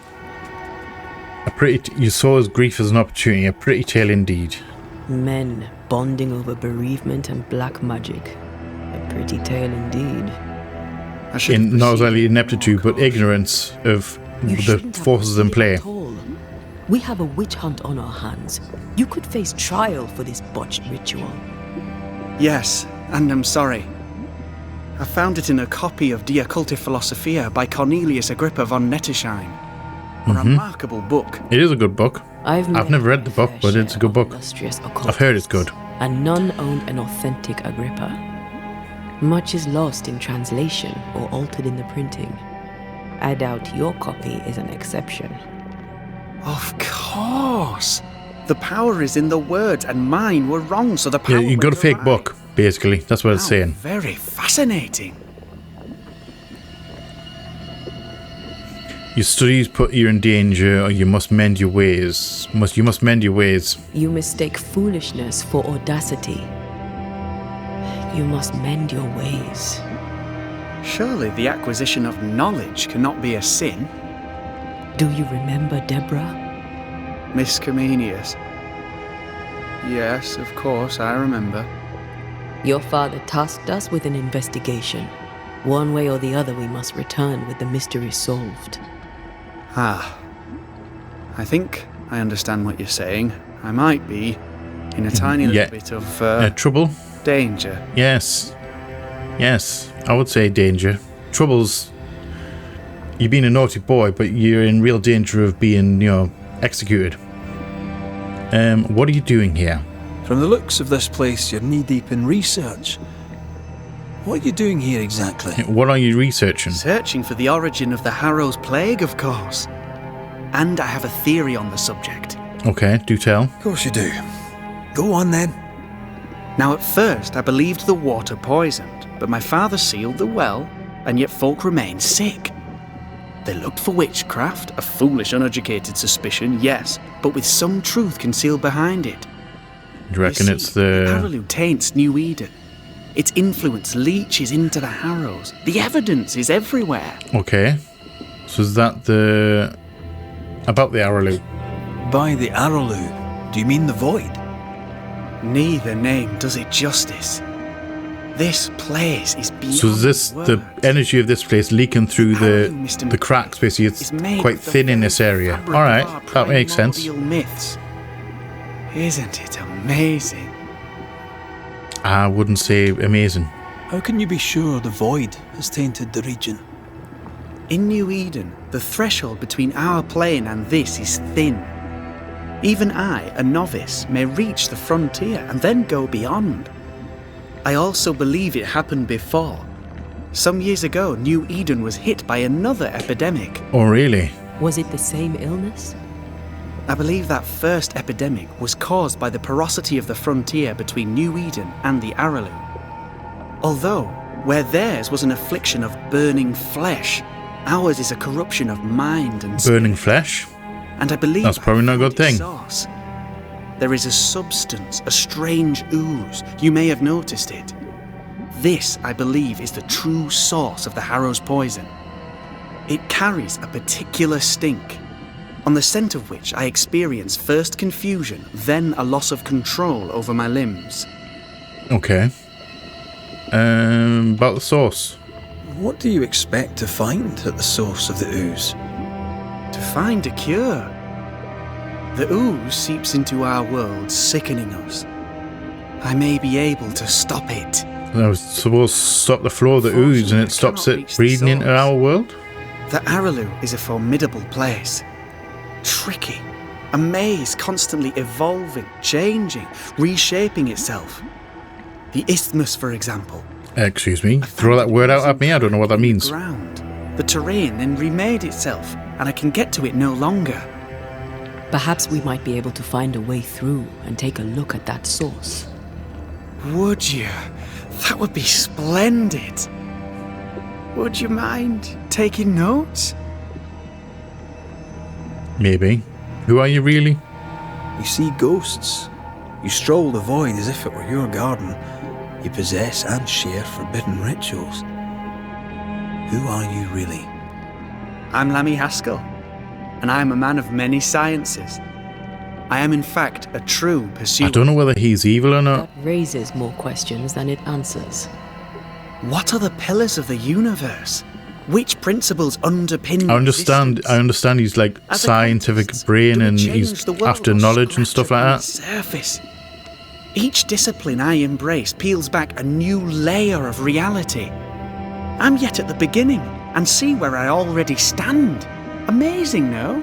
you saw his grief as an opportunity, a pretty tale indeed. Men bonding over bereavement and black magic. A pretty tale indeed. I should have Not proceeded only with ineptitude, more but ignorance of You the shouldn't have forces in play. proceeded at all. We have a witch hunt on our hands. You could face trial for this botched ritual. Yes, and I'm sorry. I found it in a copy of De Occulti Philosophia by Cornelius Agrippa von Nettesheim. A remarkable book. It is a good book. I've never read the book, my but fair it's a good share of book. illustrious I've heard it's good. occultists, and none own an authentic Agrippa. Much is lost in translation or altered in the printing. I doubt your copy is an exception. Of course. The power is in the words, and mine were wrong, so the power Yeah, you got a went fake right. book, basically. That's what it's How saying. Very fascinating. Your studies put you in danger, or you must mend your ways. You must mend your ways. You mistake foolishness for audacity. You must mend your ways. Surely the acquisition of knowledge cannot be a sin. Do you remember Deborah? Miss Comenius. Yes, of course, I remember. Your father tasked us with an investigation. One way or the other, we must return with the mystery solved. Ah. I think I understand what you're saying. I might be in a tiny little bit of trouble? Danger. Yes. Yes, I would say danger. Trouble's... You've been a naughty boy, but you're in real danger of being, executed. What are you doing here? From the looks of this place, you're knee-deep in research. What are you doing here exactly? What are you researching? Searching for the origin of the Harrow's Plague, of course. And I have a theory on the subject. Okay, do tell. Of course you do. Go on then. Now at first I believed the water poisoned, but my father sealed the well, and yet folk remained sick. They looked for witchcraft, a foolish, uneducated suspicion, yes, but with some truth concealed behind it. Do you reckon it's the... Harrowlu taints New Eden. Its influence leaches into the Harrows. The evidence is everywhere. Okay. So is that the... About the Harrowlu? By the Harrowlu, do you mean the Void? Neither name does it justice. This place is beyond So is this the energy of this place leaking through the cracks? Basically, it's quite thin in this area. All right, that makes sense. Myths. Isn't it amazing? I wouldn't say amazing. How can you be sure the Void has tainted the region? In New Eden, the threshold between our plane and this is thin. Even I, a novice, may reach the frontier and then go beyond. I also believe it happened before. Some years ago, New Eden was hit by another epidemic. Oh, really? Was it the same illness? I believe that first epidemic was caused by the porosity of the frontier between New Eden and the Harrowlu. Although, where theirs was an affliction of burning flesh, ours is a corruption of mind and spirit. Burning flesh? And I believe that's probably not a good thing. Source. There is a substance, a strange ooze. You may have noticed it. This, I believe, is the true source of the Harrow's poison. It carries a particular stink, on the scent of which I experience first confusion, then a loss of control over my limbs. Okay. About the source. What do you expect to find at the source of the ooze? To find a cure. The ooze seeps into our world, sickening us. I may be able to stop it. I was supposed to stop the flow of the ooze and it stops it breathing into our world? The Harrowlu is a formidable place. Tricky. A maze constantly evolving, changing, reshaping itself. The isthmus, for example. Excuse me? Throw that word out at me? I don't know what that means. The terrain then remade itself, and I can get to it no longer. Perhaps we might be able to find a way through and take a look at that source. Would you? That would be splendid. Would you mind taking notes? Maybe. Who are you really? You see ghosts. You stroll the void as if it were your garden. You possess and share forbidden rituals. Who are you really? I'm Lammy Haskell, and I am a man of many sciences. I am in fact a true pursuer. I don't know whether he's evil or not. That raises more questions than it answers. What are the pillars of the universe? Which principles underpin I understand he's like scientific brain and he's after knowledge and stuff like that. Surface. Each discipline I embrace peels back a new layer of reality. I'm yet at the beginning and see where I already stand. Amazing, no?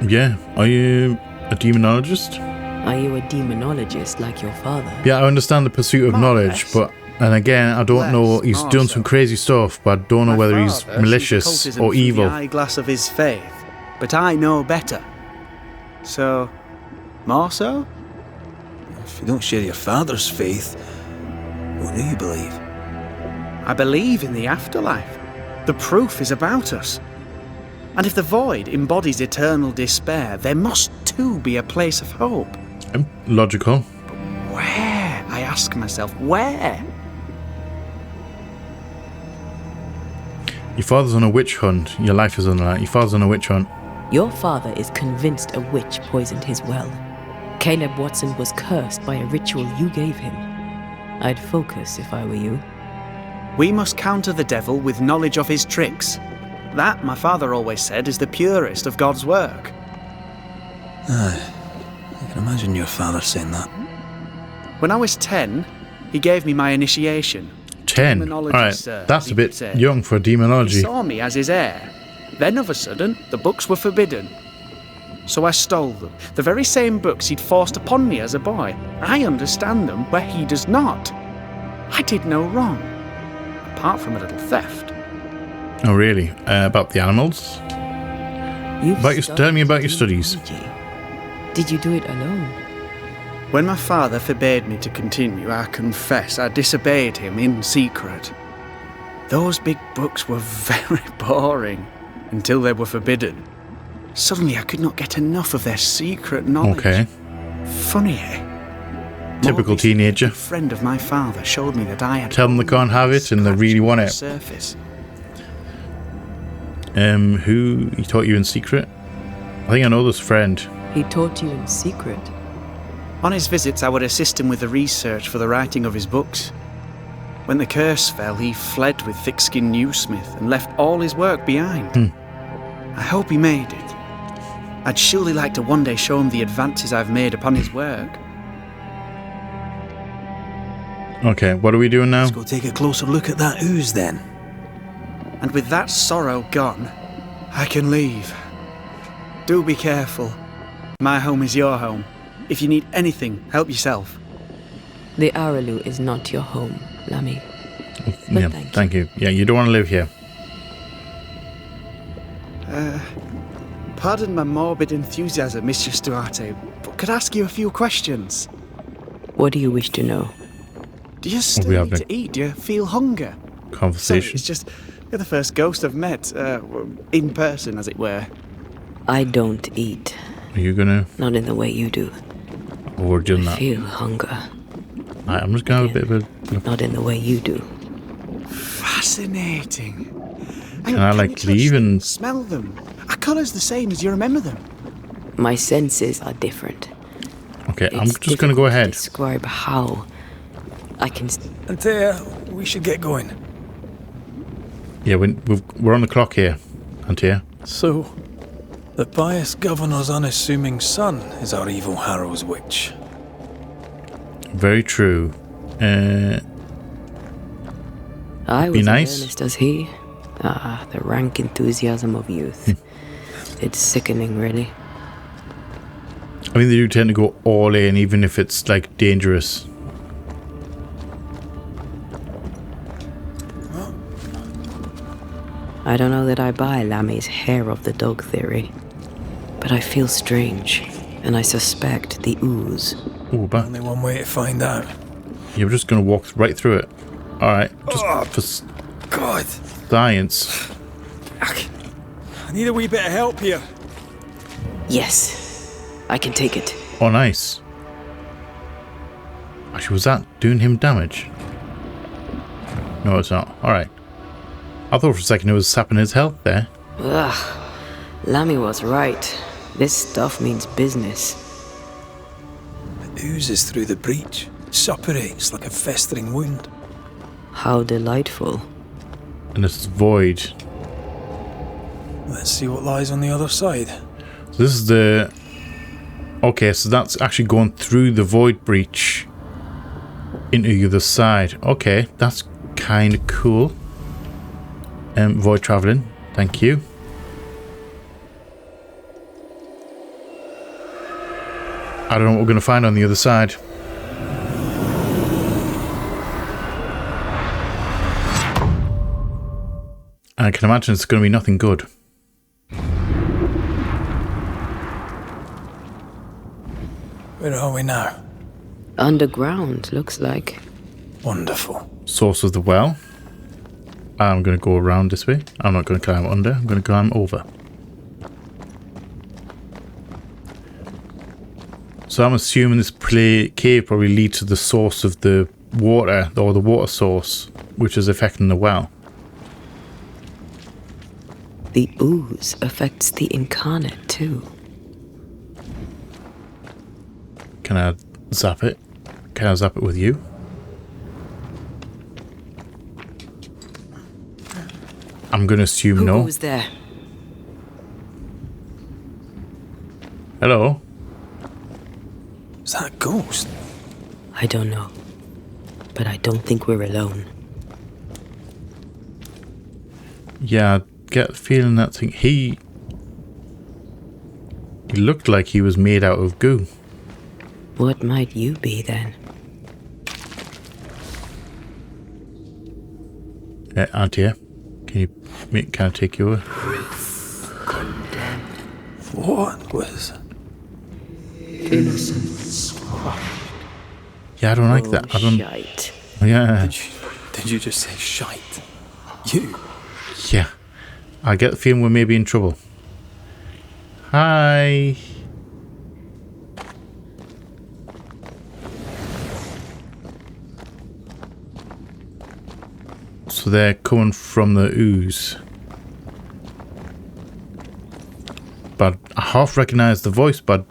Yeah. Are you a demonologist? Are you a demonologist like your father? Yeah, I understand the pursuit of knowledge, but... And again, I don't know, he's done some crazy stuff, but I don't know whether he's malicious or evil. The eyeglass of his faith, but I know better. So, more so? If you don't share your father's faith, what do you believe? I believe in the afterlife. The proof is about us. And if the void embodies eternal despair, there must too be a place of hope. Logical. But where? I ask myself, where? Your father's on a witch hunt. Your life is on that. Your father's on a witch hunt. Your father is convinced a witch poisoned his well. Caleb Watson was cursed by a ritual you gave him. I'd focus if I were you. We must counter the devil with knowledge of his tricks. That, my father always said, is the purest of God's work. Aye. I can imagine your father saying that. When I was 10, he gave me my initiation. 10? Demonology, Alright, sir, that's he a bit would say. young for He demonology. saw me as his heir. Then, of a sudden, the books were forbidden. So I stole them. The very same books he'd forced upon me as a boy. I understand them where he does not. I did no wrong. Apart from a little theft. Oh, really? About the animals? Tell me about your studies. Did you do it alone? When my father forbade me to continue, I confess I disobeyed him in secret. Those big books were very boring until they were forbidden. Suddenly I could not get enough of their secret knowledge. Okay. Funny, eh? Typical teenager. A friend of my father showed me that I had... Tell them they can't have it and they really want it. Surface. Who he taught you in secret? I think I know this friend. He taught you in secret. On his visits, I would assist him with the research for the writing of his books. When the curse fell, he fled with thick-skinned Newsmith and left all his work behind. I hope he made it. I'd surely like to one day show him the advances I've made upon his work. Okay, what are we doing now? Let's go take a closer look at that ooze then. And with that sorrow gone, I can leave. Do be careful. My home is your home. If you need anything, help yourself. The Araloo is not your home, Lammy. Yeah, thank you. Yeah, you don't want to live here. Pardon my morbid enthusiasm, Mistress Duarte, but could I ask you a few questions? What do you wish to know? Do you still need to eat? Do you feel hunger? Conversation. Sorry, it's just, you're the first ghost I've met, in person, as it were. I don't eat. Are you gonna? Not in the way you do. Oh, we're doing I that. feel hunger. Right, I'm just gonna have a bit of a... Not in the way you do. Fascinating. Can I, like, leave and... Smell them. Are colours the same as you remember them? My senses are different. Okay, I'm just gonna go ahead. Describe how I can... Antea, we should get going. Yeah, we're on the clock here, Antia. So, the pious governor's unassuming son is our evil Harrow's witch. Very true. I was be as nice. earnest as he. Ah, the rank enthusiasm of youth. It's sickening, really. I mean, they do tend to go all in, even if it's, like, dangerous. I don't know that I buy Lammy's hair of the dog theory, but I feel strange, and I suspect the ooze. Oh, but Only one way to find out. you're just gonna walk right through it. All right, just for God, science. I need a wee bit of help here. Yes, I can take it. Oh, nice. Actually, was that doing him damage? No, it's not. All right. I thought for a second it was sapping his health there. Ugh, Lammy was right. This stuff means business. it oozes through the breach. Suppurates like a festering wound. How delightful. And it's void. Let's see what lies on the other side. So this is the... Okay, so that's actually going through the void breach into the other side. Okay, that's kind of cool. Void traveling. Thank you. I don't know what we're going to find on the other side. I can imagine it's going to be nothing good. Where are we now? Underground, looks like. Wonderful. Source of the well. I'm going to go around this way. I'm not going to climb under. I'm going to climb over. So I'm assuming this cave probably leads to the source of the water, or the water source, which is affecting the well. The ooze affects the incarnate too. Can I zap it? Can I zap it with you? I'm going to assume no. Who goes there? Hello? Is that a ghost? I don't know. But I don't think we're alone. Yeah, I get the feeling that thing... He looked like he was made out of goo. What might you be then? Auntie, can I take you away? What was... Innocence. Yeah, I don't like that. I don't... Shite. Yeah. Did you just say shite? You? Yeah. I get the feeling we're maybe in trouble. Hi. So they're coming from the ooze. But I half recognise the voice, but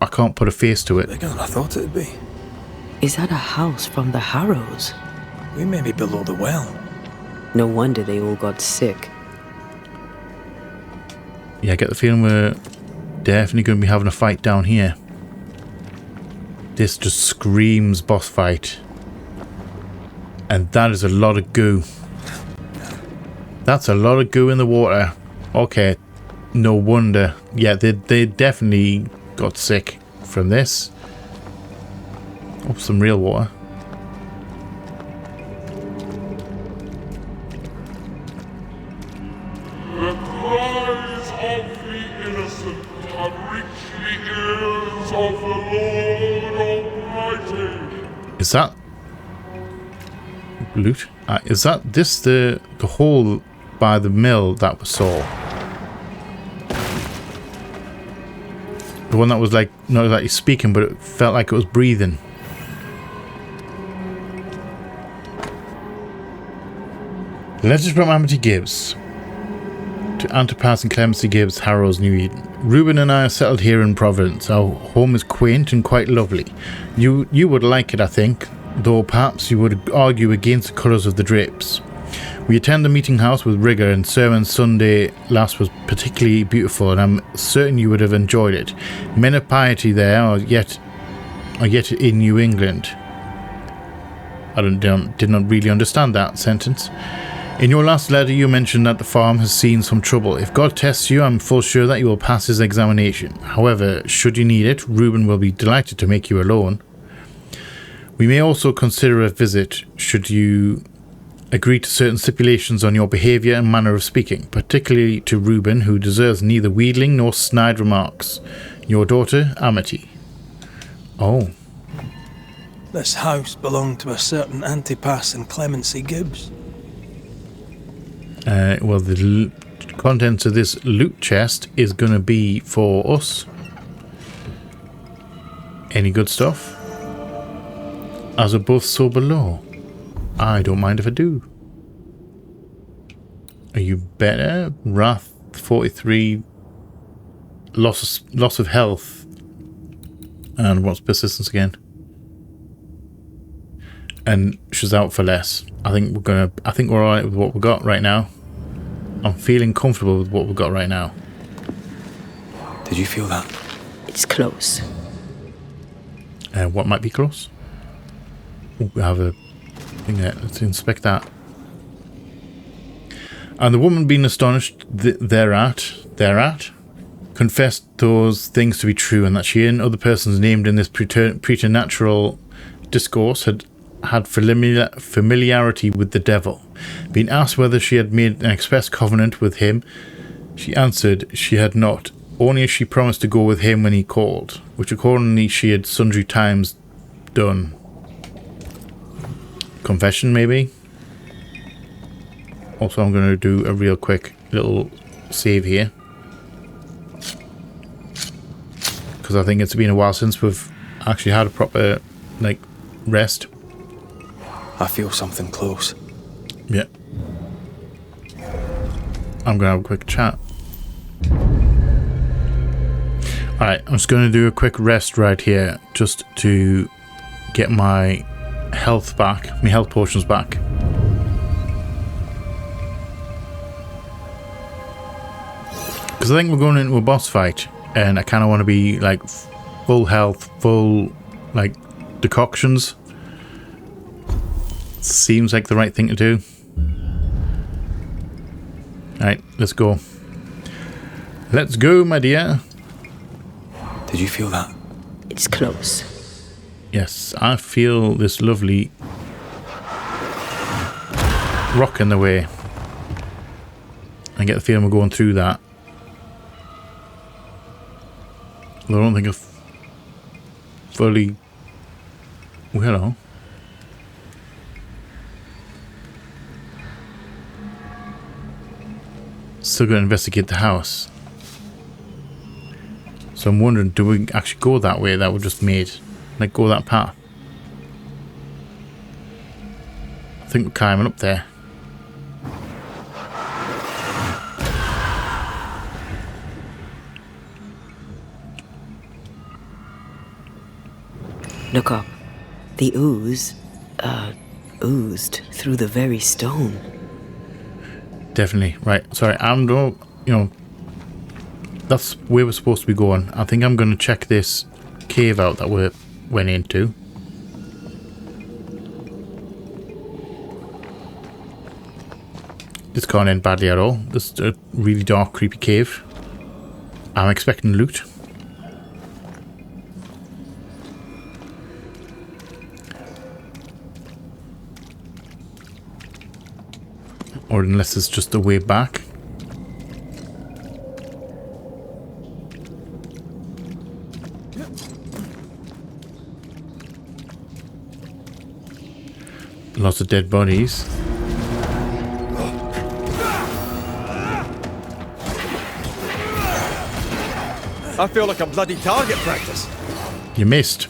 I can't put a face to it. Bigger than I thought it'd be. Is that a house from the Harrows? We may be below the well. No wonder they all got sick. Yeah, I get the feeling we're definitely going to be having a fight down here. This just screams boss fight. And that is a lot of goo. That's a lot of goo in the water. Okay, no wonder. Yeah, they definitely got sick from this. Oh, some real water. The cries of the innocent have reached the ears of the Lord Almighty. Is that loot? Is that this the hole by the mill that we saw? The one that was like not exactly speaking, but it felt like it was breathing. Letters from Amity Gibbs to Antipas and Clemency Gibbs, Harrow's New Eden. Reuben and I are settled here in Providence. Our home is quaint and quite lovely. You would like it, I think, though perhaps you would argue against the colours of the drapes. We attend the meeting house with rigour, and sermon Sunday last was particularly beautiful, and I'm certain you would have enjoyed it. Men of piety there are yet in New England. I did not really understand that sentence. In your last letter you mentioned that the farm has seen some trouble. If God tests you, I'm full sure that you will pass his examination. However, should you need it, Reuben will be delighted to make you a loan. We may also consider a visit, should you agree to certain stipulations on your behaviour and manner of speaking, particularly to Reuben, who deserves neither wheedling nor snide remarks. Your daughter, Amity. Oh. This house belonged to a certain Antipas and Clemency Gibbs. Well, the contents of this loot chest is going to be for us. Any good stuff? As above, so below. I don't mind if I do. Are you better? Wrath 43. Loss of health. And what's persistence again? And she's out for less. I think we're alright with what we got right now. I'm feeling comfortable with what we've got right now. Did you feel that? It's close. What might be close? Ooh, we have a thing there. Let's inspect that. And the woman, being astonished thereat, confessed those things to be true, and that she and other persons named in this preternatural discourse had familiarity with the devil. Being asked whether she had made an express covenant with him, she answered she had not, only as she promised to go with him when he called, which accordingly she had sundry times done. Confession, maybe? Also, I'm going to do a real quick little save here, because I think it's been a while since we've actually had a proper, rest. I feel something close. Yeah. I'm going to have a quick chat. Alright, I'm just going to do a quick rest right here just to get my health back, my health potions back. Because I think we're going into a boss fight and I kind of want to be like full health, full like decoctions. Seems like the right thing to do. Alright, let's go. Let's go, my dear. Did you feel that? It's close. Yes, I feel this lovely rock in the way. I get the feeling we're going through that. I don't think I've fully... Oh, hello. Still going to investigate the house. So I'm wondering, do we actually go that way that we just made? Like, go that path? I think we're climbing up there. Look up. The ooze, oozed through the very stone. Definitely. Right. Sorry, I'm no, you know, that's where we're supposed to be going. I think I'm going to check this cave out that we went into. This can't end badly at all. This is a really dark, creepy cave. I'm expecting loot. Or unless it's just a way back. Lots of dead bodies. I feel like a bloody target practice. You missed.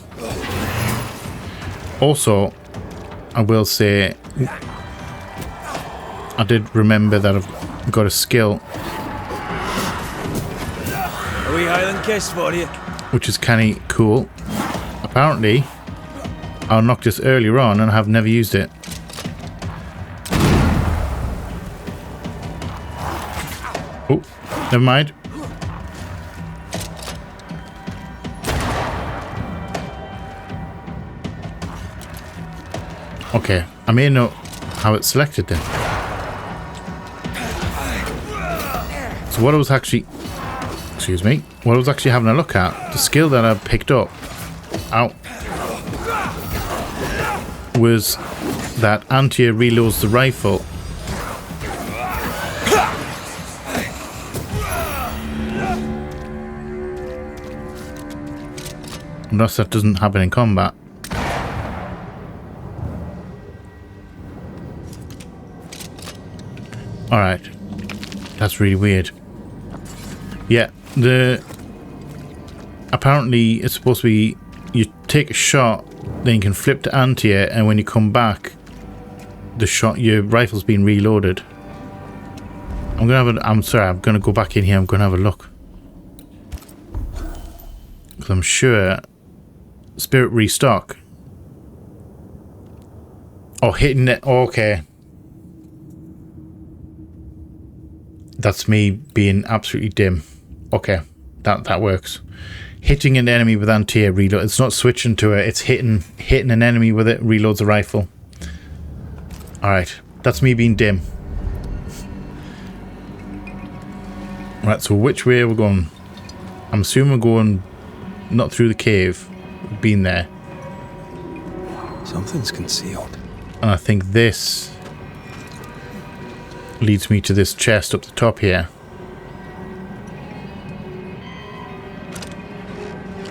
Also, I will say, I did remember that I've got a skill. A wee Highland kiss for you. Which is kind of cool. Apparently, I unlocked this earlier on and I have never used it. Oh, never mind. Okay, I may know how it's selected then. So what I was actually... Excuse me. What I was actually having a look at, the skill that I picked up out was that Antia reloads the rifle. Unless that doesn't happen in combat. Alright. That's really weird. Yeah, apparently it's supposed to be you take a shot, then you can flip to anti-air, and when you come back, your rifle's been reloaded. I'm sorry, I'm gonna go back in here, I'm gonna have a look. Because I'm sure Spirit restock. Oh, hitting it, okay. That's me being absolutely dim. Okay, that works. Hitting an enemy with anti-air reload. It's not switching to it. It's hitting an enemy with it. Reloads a rifle. All right, that's me being dim. Right, so which way are we going? I'm assuming we're going not through the cave. We've been there. Something's concealed. And I think this leads me to this chest up the top here.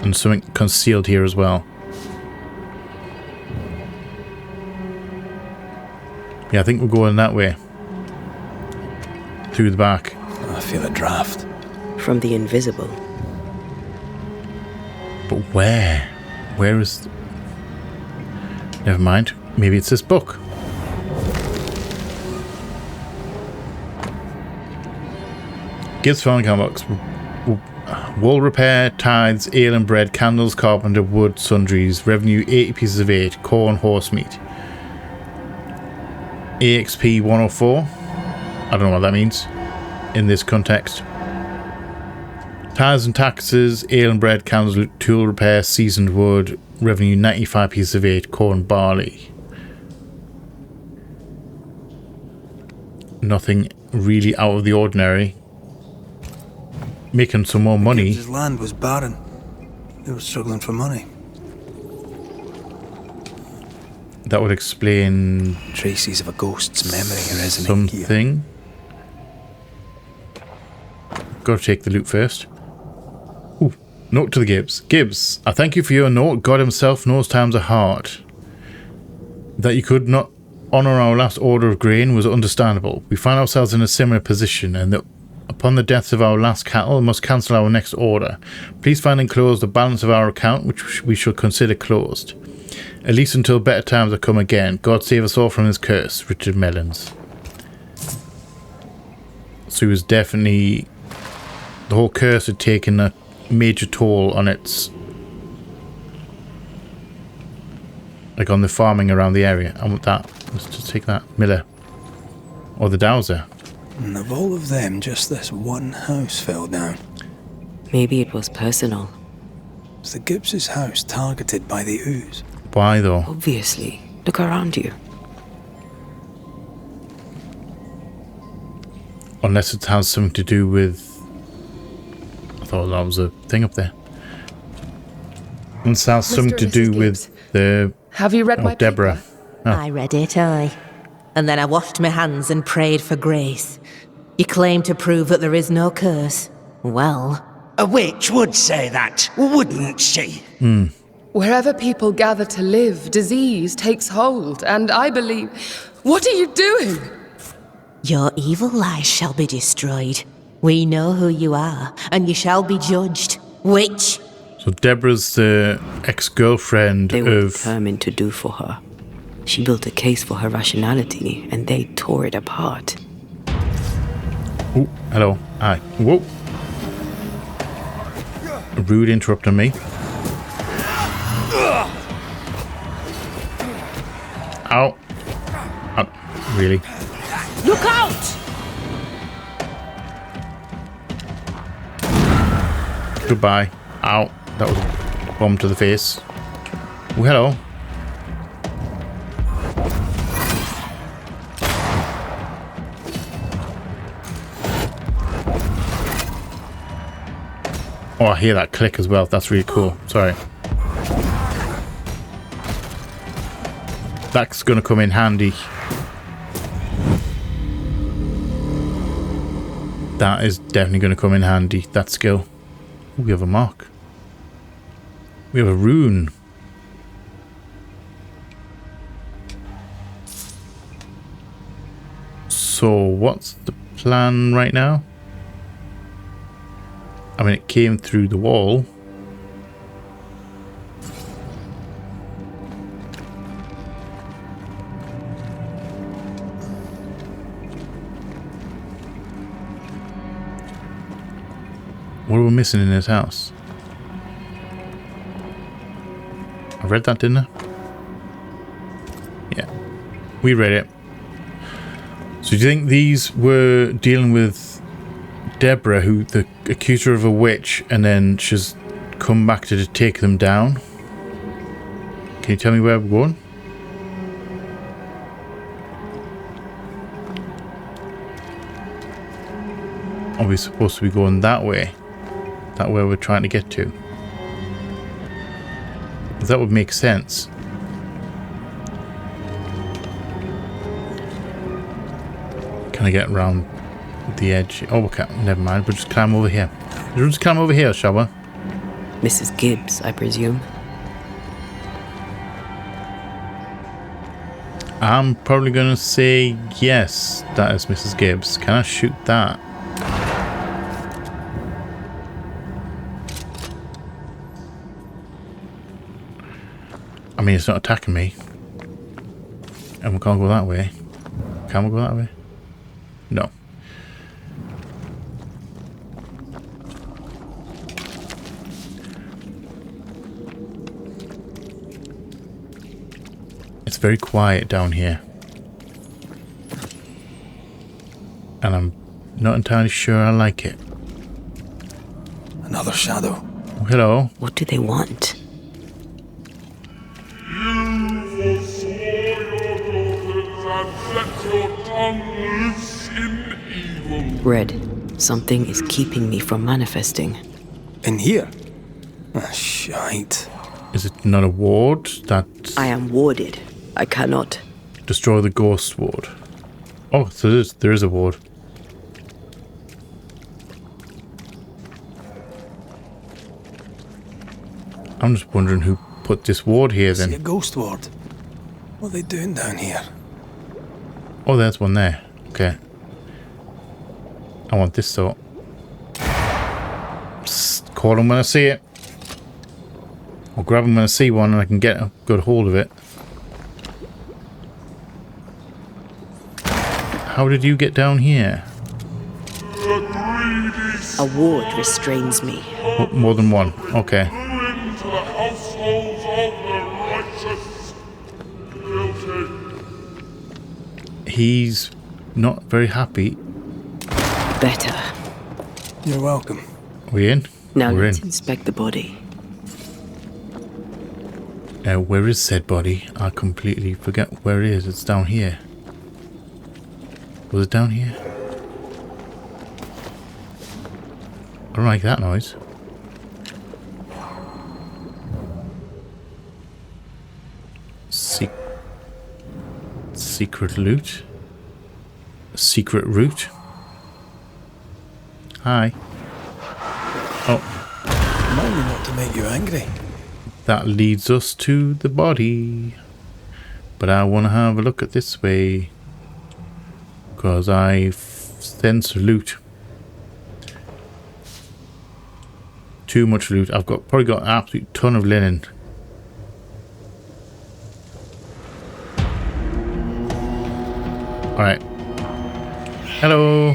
And something concealed here as well. Yeah, I think we're going that way. Through the back. I feel a draft. From the invisible. But where? Where is... Never mind. Maybe it's this book. Gibbs found box. Wool repair, tithes, ale and bread, candles, carpenter, wood, sundries. Revenue 80 pieces of 8. Corn, horse meat. AXP 104. I don't know what that means in this context. Tithes and taxes, ale and bread, candles, tool repair, seasoned wood. Revenue 95 pieces of 8. Corn, barley. Nothing really out of the ordinary. Making some more money. His land was barren. They were struggling for money. That would explain Traces of a ghost's memory resonate here. something. Gotta take the loot first. Ooh, note to the Gibbs. Gibbs, I thank you for your note. God himself knows times are hard. That you could not honour our last order of grain was understandable. We find ourselves in a similar position, and that upon the deaths of our last cattle, must cancel our next order. Please find enclosed the balance of our account, which we shall consider closed. At least until better times are come again. God save us all from his curse. Richard Mellons. So he was definitely... The whole curse had taken a major toll on its... Like on the farming around the area. And with that, let's just take that. Miller. Or the Dowser. And of all of them, just this one house fell down. Maybe it was personal. Was the Gibbs' house targeted by the ooze? Why though? Obviously. Look around you. Unless it has something to do with... I thought that was a thing up there. Unless it has something to do with the... Have you read my Deborah. paper? Oh. I read it, aye. And then I washed my hands and prayed for grace. You claim to prove that there is no curse. Well... A witch would say that, wouldn't she? Wherever people gather to live, disease takes hold, and I believe... What are you doing? Your evil lies shall be destroyed. We know who you are, and you shall be judged. Witch! So Deborah's the ex-girlfriend They were of... determined to do for her. She built a case for her rationality, and they tore it apart. Oh, hello. Hi. Whoa. Rude interrupting me. Ow. Ow. Really? Look out! Goodbye. Ow. That was a bomb to the face. Oh, hello. Oh, I hear that click as well. That's really cool. Sorry. That's going to come in handy. That is definitely going to come in handy. That skill. Ooh, we have a mark. We have a rune. So, what's the plan right now? I mean, it came through the wall. What are we missing in this house? I read that, didn't I? Yeah. We read it. So do you think these were dealing with Deborah, who the accused her of a witch, and then she's come back to take them down? Can you tell me where we're going? Are we supposed to be going that way? That way we're trying to get to? That would make sense. Can I get around the edge? Oh, we can't. Never mind. We'll just climb over here. We'll just climb over here, shall we? Mrs. Gibbs, I presume. I'm probably going to say yes, that is Mrs. Gibbs. Can I shoot that? I mean, it's not attacking me. And we can't go that way. Can we go that way? No. It's very quiet down here. And I'm not entirely sure I like it. Another shadow. Oh, hello. What do they want? You forswore your daughters and set your tongue loose in evil. Red, something is keeping me from manifesting. In here? Ah, shite. Is it not a ward that... I am warded. I cannot. Destroy the ghost ward. Oh, so there is a ward. I'm just wondering who put this ward here then. See a ghost ward? What are they doing down here? Oh, there's one there. Okay. I want this sort. Psst, call them when I see it. I'll grab them when I see one and I can get a good hold of it. How did you get down here? A ward restrains me. Oh, more than one. Okay. Into the households of the righteous. Guilty. He's not very happy. Better. You're welcome. Are we in? Now We're let's in. inspect the body. Where is said body? I completely forget where it is. It's down here. Was it down here? I don't like that noise. Secret loot? Secret route? Hi. Oh. Remind me not to make you angry. That leads us to the body. But I want to have a look at this way. Because I sense loot. Too much loot. I've probably got an absolute ton of linen. Alright. Hello.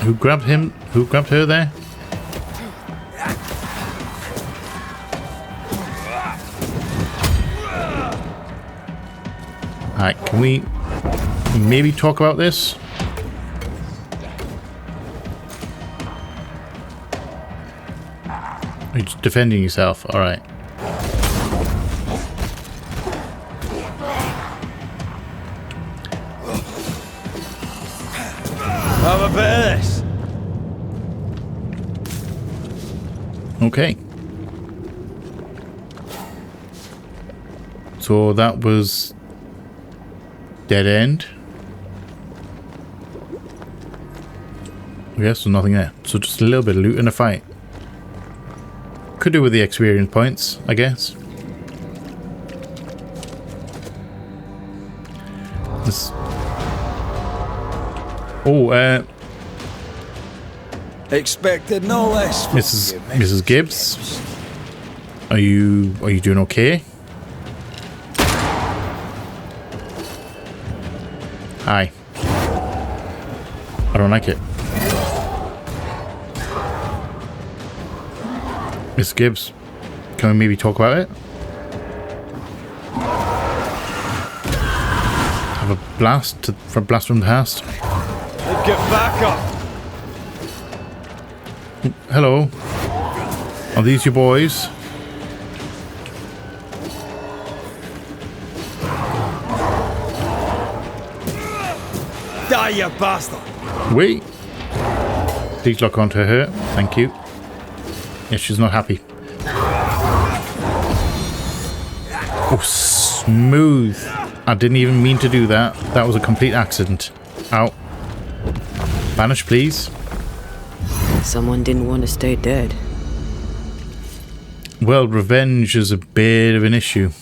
Who grabbed him? Who grabbed her there? Alright, can we maybe talk about this? You're just defending yourself, alright. Have a bit of this. Okay. So that was dead end. Yes, there's nothing there. So just a little bit of loot and a fight. Could do with the experience points, I guess. This. Oh, Expected no less. Mrs. Gibbs, are you doing okay? Hi. I don't like it. Miss Gibbs, can we maybe talk about it? Have a blast from the past. Get back up. Hello. Are these your boys? Die, you bastard. Wait. Please lock onto her. Thank you. Yes, she's not happy. Oh, smooth. I didn't even mean to do that. That was a complete accident. Ow. Banish, please. Someone didn't want to stay dead. Well, revenge is a bit of an issue.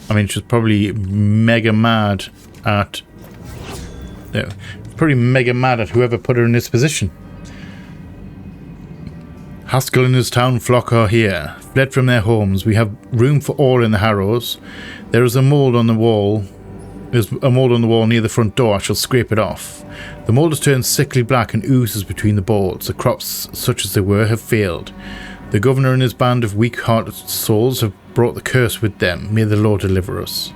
I mean, she's probably mega mad at... Yeah, probably mega mad at whoever put her in this position. Haskell and his town flock are here, fled from their homes. We have room for all in the harrows. There is a mould on the wall There's a mould on the wall near the front door. I shall scrape it off. The mould has turned sickly black and oozes between the boards. The crops, such as they were, have failed. The governor and his band of weak-hearted souls have brought the curse with them. May the Lord deliver us.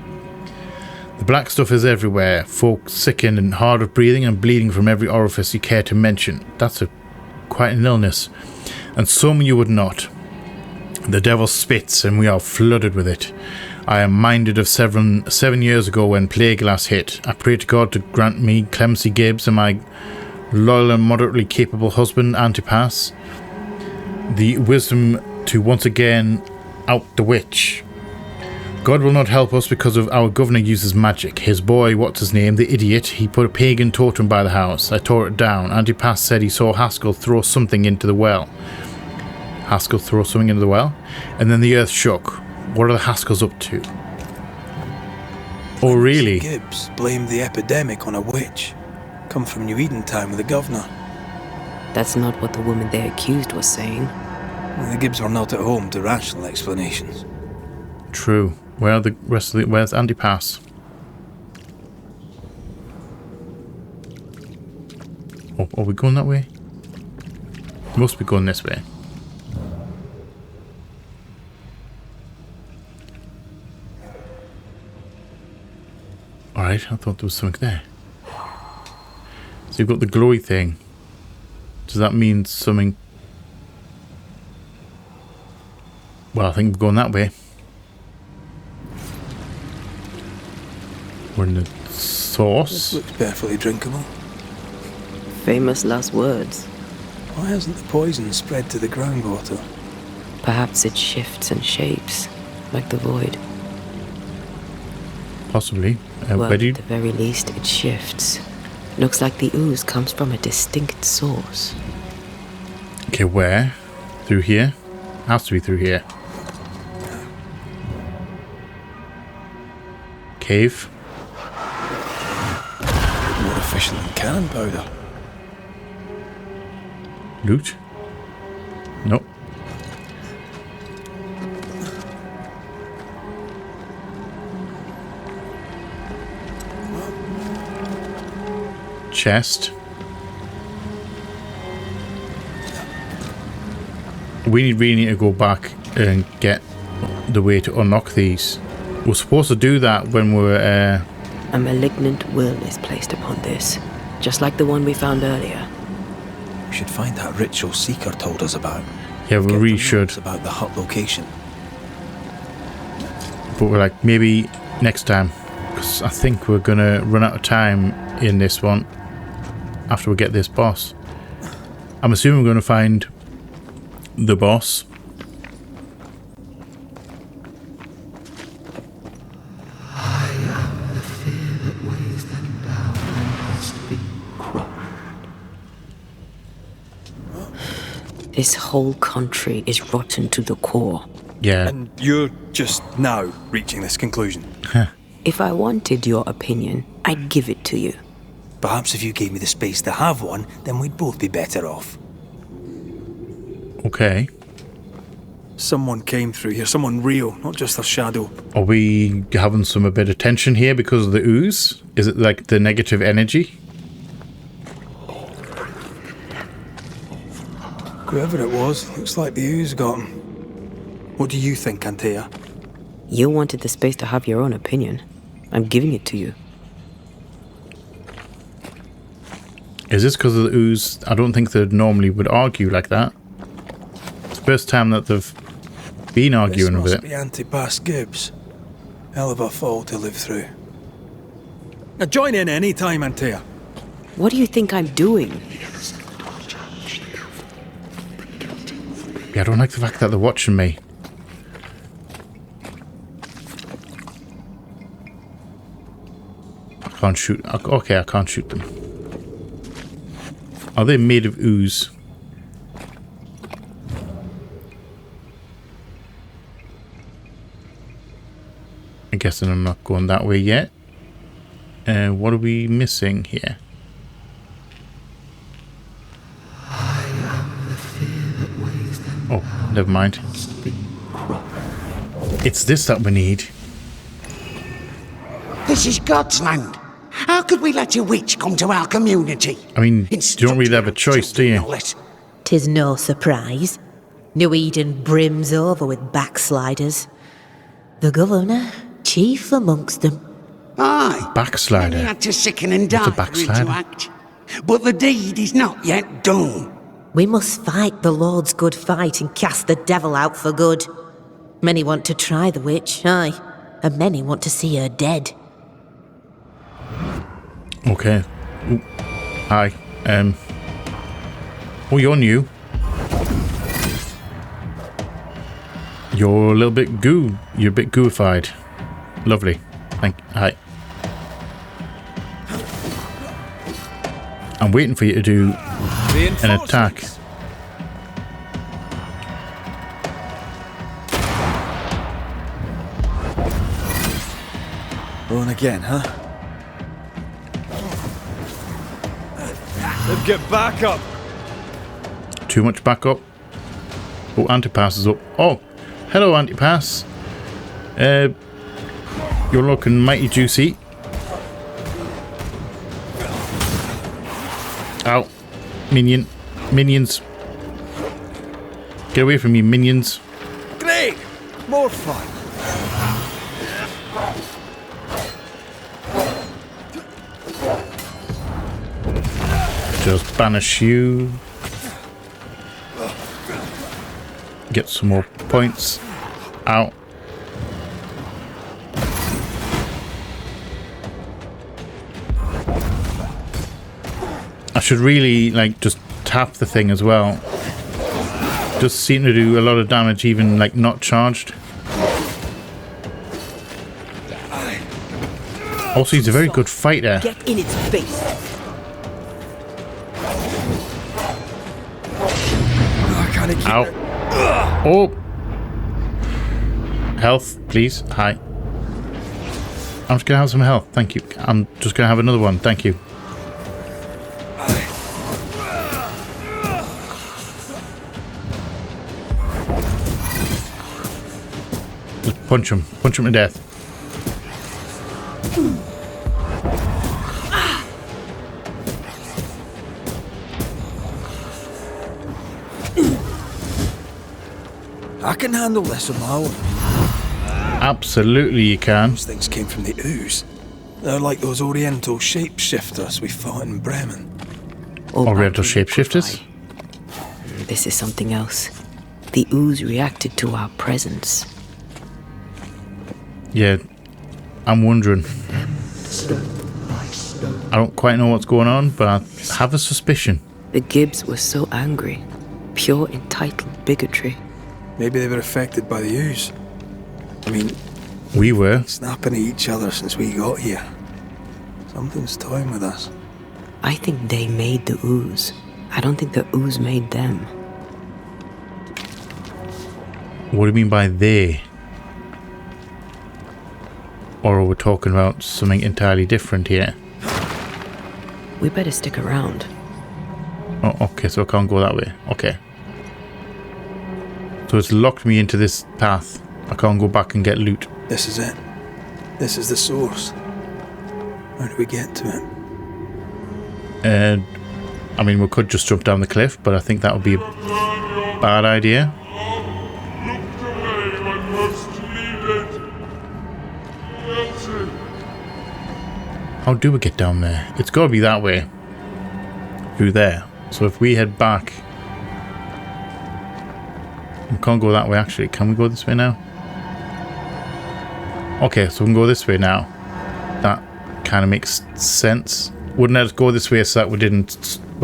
The black stuff is everywhere. Folk sickened and hard of breathing and bleeding from every orifice you care to mention. That's quite an illness. And some you would not. The devil spits and we are flooded with it. I am minded of 7 years ago when plague glass hit. I pray to God to grant me Clemency Gibbs and my loyal and moderately capable husband Antipas the wisdom to once again out the witch. God will not help us because of our governor uses magic. His boy, what's his name, the idiot, he put a pagan totem by the house. I tore it down. Antipas said he saw Haskell throw something into the well. Haskell throw something into the well? And then the earth shook. What are the Haskells up to? Oh, really? Gibbs blamed the epidemic on a witch. Come from New Eden town with the governor. That's not what the woman they accused was saying. Well, the Gibbs are not at home to rational explanations. True. Where are the rest of the... Where's Antipas? Oh, are we going that way? We must be going this way. Alright, I thought there was something there. So you've got the glowy thing. Does that mean something? Well, I think we're going that way. We're in the sauce. This looks perfectly drinkable. Famous last words. Why hasn't the poison spread to the groundwater? Perhaps it shifts and shapes, like the void. Possibly. Well, at the very least, it shifts. Looks like the ooze comes from a distinct source. Okay, where? Through here? Has to be through here. Cave. More efficient than cannon powder. Loot? Nope. Chest. We really need to go back and get the way to unlock these. We're supposed to do that when we're... A malignant will is placed upon this, just like the one we found earlier. We should find that ritual Seeker told us about. Yeah, we really should. About the hut location. But we're like, maybe next time. Because I think we're going to run out of time in this one after we get this boss. I'm assuming we're going to find the boss. I am the fear that weighs them down and must be crushed. This whole country is rotten to the core. Yeah. And you're just now reaching this conclusion? If I wanted your opinion, I'd give it to you. Perhaps if you gave me the space to have one, then we'd both be better off. Okay. Someone came through here, someone real, not just a shadow. Are we having a bit of tension here because of the ooze? Is it like the negative energy? Whoever it was, looks like the ooze got him. What do you think, Antea? You wanted the space to have your own opinion. I'm giving it to you. Is this because of the ooze? I don't think they normally would argue like that. It's the first time that they've been arguing with it. This must be Antipas Gibbs. Hell of a fall to live through. Now join in any time, Antea. What do you think I'm doing? Yeah, I don't like the fact that they're watching me. I can't shoot. Okay, I can't shoot them. Are they made of ooze? I'm guessing I'm not going that way yet. What are we missing here? Oh, never mind. It's this that we need. This is God's land. How could we let a witch come to our community? I mean, you don't really have a choice, do you? 'Tis no surprise. New Eden brims over with backsliders. The governor, chief amongst them. Aye. Backslider. He had to sicken and die What's a for it to backslider? act. But the deed is not yet done. We must fight the Lord's good fight and cast the devil out for good. Many want to try the witch, aye, and many want to see her dead. Okay. Ooh. Hi. Oh, you're new. You're a little bit goo. You're a bit gooified. Lovely. Hi. I'm waiting for you to do an attack. Rolling again, huh? Then get back up. Too much backup. Oh, Antipass is up. Oh, hello, Antipass. You're looking mighty juicy. Ow. Minions. Get away from me, minions. Great! More fun. Just banish you. Get some more points. Ow. I should really, like, just tap the thing as well. Does seem to do a lot of damage, even, like, not charged. Also, he's a very good fighter. Get in its face. Ow. Oh! Health, please. Hi. I'm just gonna have some health, thank you. I'm just gonna have another one, thank you. Just punch him to death. I can handle this on my own. Absolutely you can. Those things came from the ooze. They're like those oriental shapeshifters we fought in Bremen. Oriental shapeshifters? This is something else. The ooze reacted to our presence. Yeah, I'm wondering. I don't quite know what's going on, but I have a suspicion. The Gibbs were so angry. Pure entitled bigotry. Maybe they were affected by the ooze. I mean, we were snapping at each other since we got here. Something's toying with us. I think they made the ooze. I don't think the ooze made them. What do you mean by they? Or are we talking about something entirely different here? We better stick around. Oh, okay, so I can't go that way. Okay. So it's locked me into this path. I can't go back and get loot. This is it. This is the source. How do we get to it? I mean, we could just jump down the cliff, but I think that would be a bad idea. How do we get down there? It's got to be that way. Through there. So if we head back... We can't go that way, actually. Can we go this way now? Okay, so we can go this way now. That kind of makes sense. Wouldn't let us go this way so that we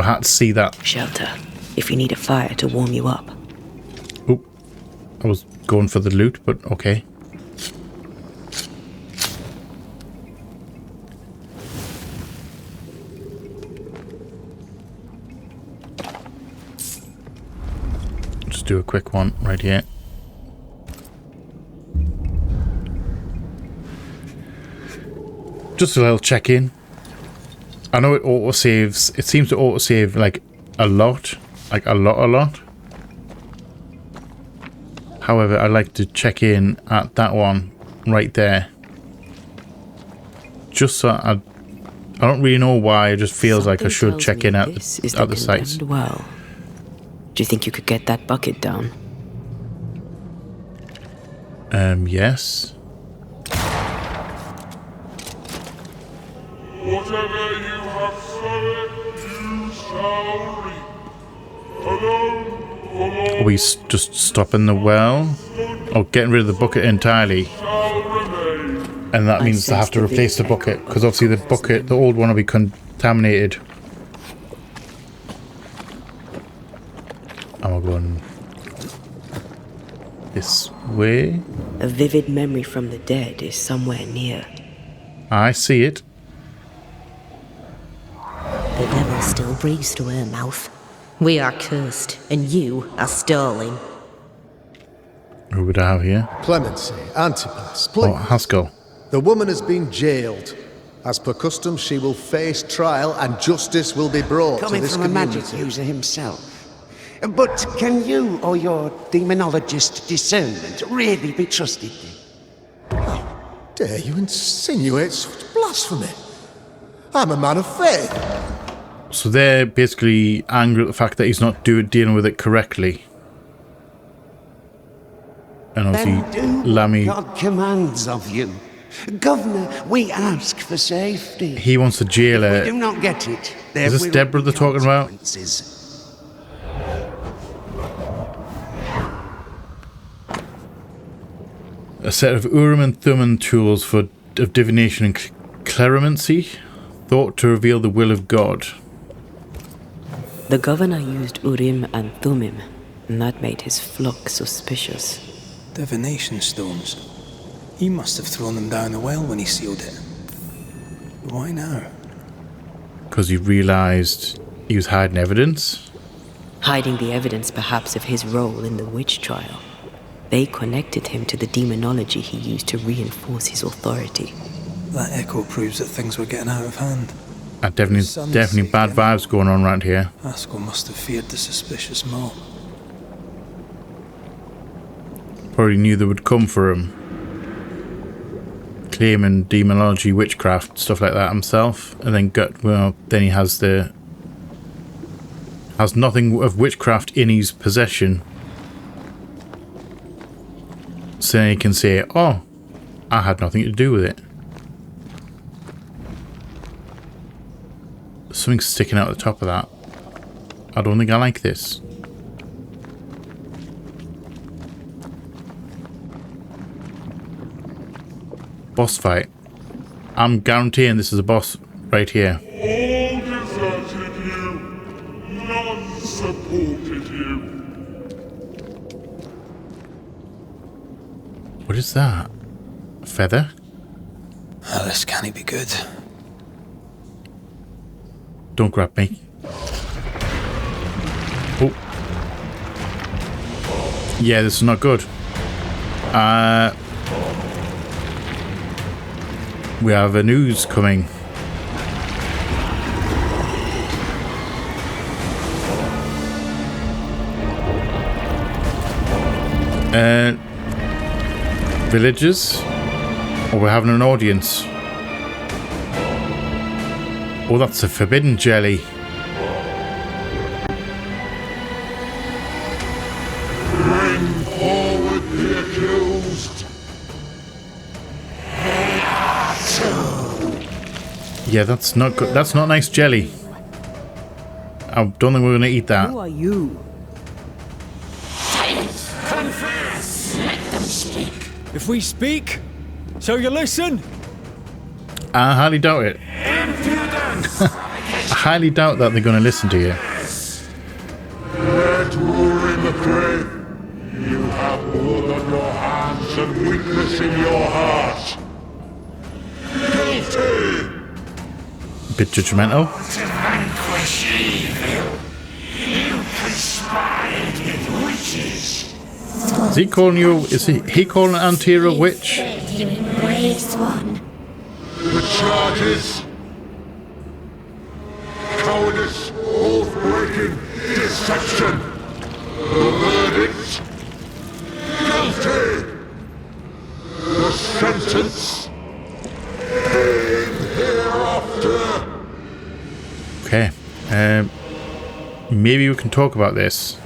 had to see that. Shelter. If you need a fire to warm you up. Oop. I was going for the loot, but okay. Just do a quick one right here. Just a little check-in. I know it auto-saves. It seems to auto-save like a lot. Like a lot. However, I like to check in at that one right there. just so I don't really know why. It just feels like I should check in at the sites. Well, do you think you could get that bucket down? Yes. Whatever you have sown, you shall reap. Alone, the Are we just stopping the well? Or getting rid of the bucket entirely? And that means I have to replace the bucket, because obviously the bucket, the old one, will be contaminated. Am I going this way? A vivid memory from the dead is somewhere near. I see it. The devil still breathes through her mouth. We are cursed, and you are stalling. Who would I have here? Clemency, Antipas, please. Oh, Haskell. The woman has been jailed. As per custom, she will face trial and justice will be brought Coming to this from a community. magic user himself. But can you or your demonologist discernment really be trusted? Dare you insinuate such blasphemy? I'm a man of faith. So they're basically angry at the fact that he's not dealing with it correctly. And obviously, Lammy... God commands of you. Governor, we ask for safety. He wants to jail her. If we do not get it, there Is this will Deborah be they're talking about? consequences. A set of Urim and Thummim tools of divination and cleromancy, thought to reveal the will of God. The governor used Urim and Thummim, and that made his flock suspicious. Divination stones. He must have thrown them down the well when he sealed it. Why now? Because he realised he was hiding evidence. Hiding the evidence perhaps of his role in the witch trial. They connected him to the demonology he used to reinforce his authority. That echo proves that things were getting out of hand. Definitely bad vibes going on right here. Haskell must have feared the suspicious mob. Probably knew they would come for him. Claiming demonology, witchcraft, stuff like that himself. And then then he has nothing of witchcraft in his possession. So he can say, oh, I had nothing to do with it. Something's sticking out at the top of that. I don't think I like this. Boss fight. I'm guaranteeing this is a boss right here. all deserted you, none supported you. What is that? A feather? Oh, this can't be good. Don't grab me. Oh. Yeah, this is not good. We have a news coming. Villagers? Or we're having an audience. Oh, that's a forbidden jelly. Bring forward the accused. Yeah, that's not good. That's not nice jelly. I don't think we're gonna eat that. Who are you? Confess! Let them speak. If we speak, so you listen? I highly doubt it. Impudence! I highly doubt that they're gonna listen to you. Let Urim agree. You have blood on your hands and weakness in your heart. Guilty! Bit judgmental. To vanquish evil, you conspired with witches. Is he calling you? Is he calling Antira a witch? You embraced one. The charges. Cowardice, oath-breaking, deception. The verdict. Guilty. The sentence. Pain. maybe we can talk about this.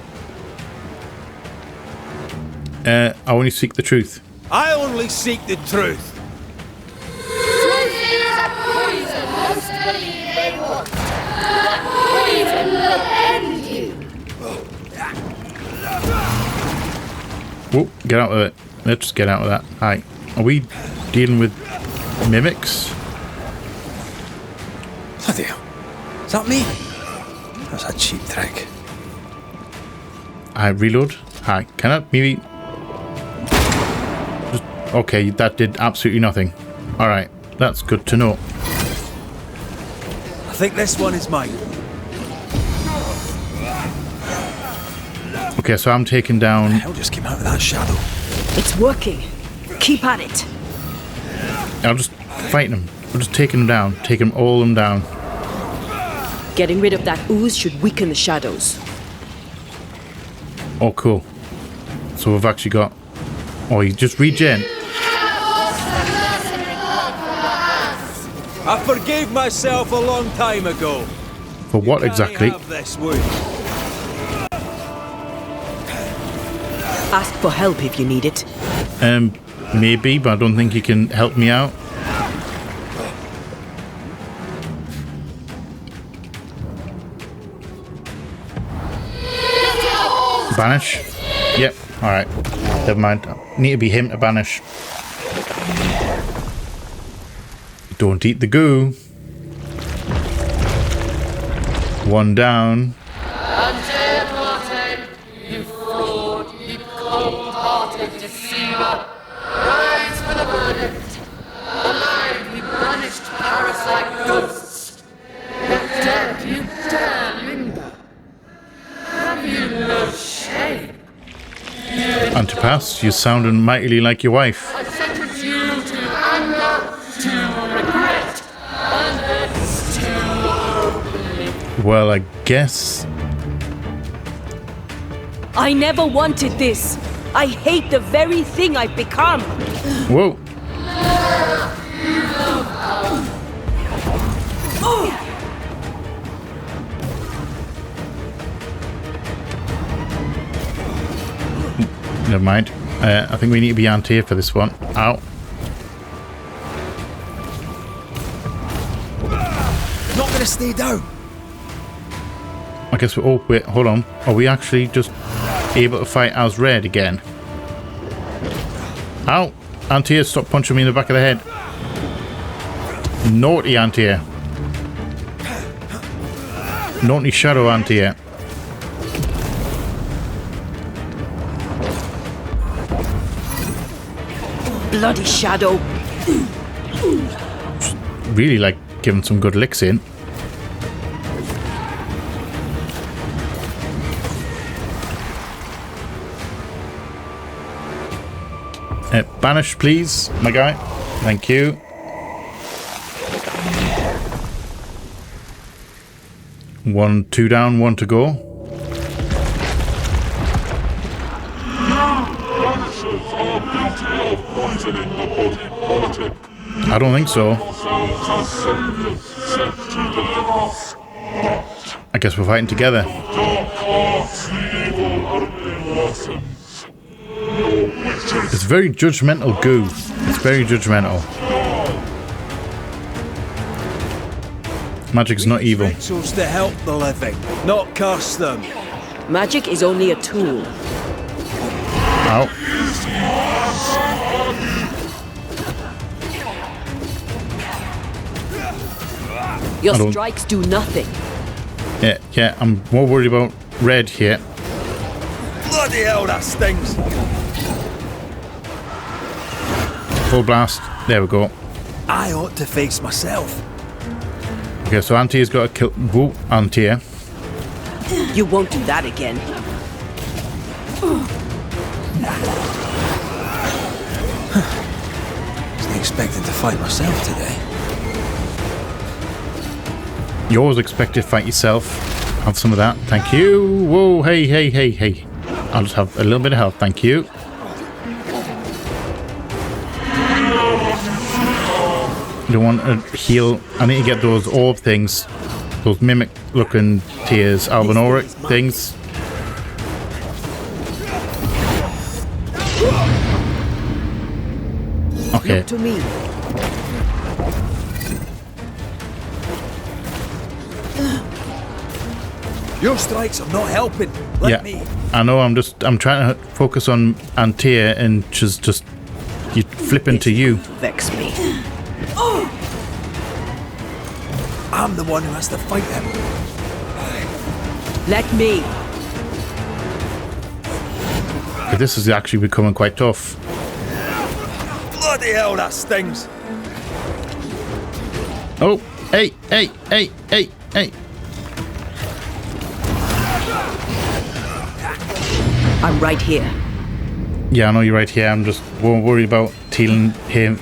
I only seek the truth. I only seek the truth. Truth is a poison most believable. That poison will end you. Whoa, get out of it. Let's just get out of that. Hi. Are we dealing with mimics? Bloody hell. Is that me? That's a cheap trick. I reload. Hi. Can I maybe... Just, okay, that did absolutely nothing. Alright, that's good to know. I think this one is mine. Okay, so I'm taking down... What the hell just came out of that shadow? It's working. Keep at it. I'll just fight them. I'm just taking them down. Taking all of them down. Getting rid of that ooze should weaken the shadows. Oh, cool. So we've actually got... Oh, you just regen. I forgave myself a long time ago. For what exactly? Have this wound. Ask for help if you need it. Maybe, but I don't think you can help me out. Banish? Yep, alright. Never mind. Need to be him to banish. Don't eat the goo. One down. You fraud, you cold-hearted deceiver. Rise for the verdict. Alive, you banished parasite ghosts. Yet dead, you dare linger. Have you no shame? Antipas, you're sounding mightily like your wife. I sentence you to anger, to regret, and hence to oblivion. Well, I guess... I never wanted this. I hate the very thing I've become. Whoa. Never mind. I think we need to be anti for this one. Ow. Not gonna stay down. I guess we're... Oh, wait, hold on. Are we actually just able to fight as red again? Ow! Antia, stop punching me in the back of the head. Naughty Antia. Naughty Shadow Antia. Bloody shadow. Really like giving some good licks in. Banish, please, my guy. Thank you. One, two down, one to go. Banishers are guilty of poisoning the body politic. I don't think so. Themselves as saviors sent to deliver us. I guess we're fighting together. Dark hearts, the evil only worsens. Your witches It's very judgmental goo. It's very judgmental. Magic's not evil. Rituals to help the living, not curse them. Magic is only a tool. Ow. Your I don't- strikes do nothing. Yeah, I'm more worried about red here. Bloody hell, that stings. Full blast. There we go. I ought to face myself. Okay, so Antia's got to kill... Whoa, Antia. You won't do that again. Wasn't expecting to fight myself today. You always expect to fight yourself. Have some of that. Thank you. Whoa, hey. I'll just have a little bit of health. Thank you. Don't want to heal. I need to get those orb things. those mimic-looking tears, albinoric things. Okay. Look to me. Your strikes are not helping. Let me. I know. I'm trying to focus on Antea, and she's just you flipping to you. Vex me. I'm the one who has to fight him. Let me. But this is actually becoming quite tough. Bloody hell, that stings. Oh, hey. I'm right here. Yeah, I know you're right here. I'm just worried about dealing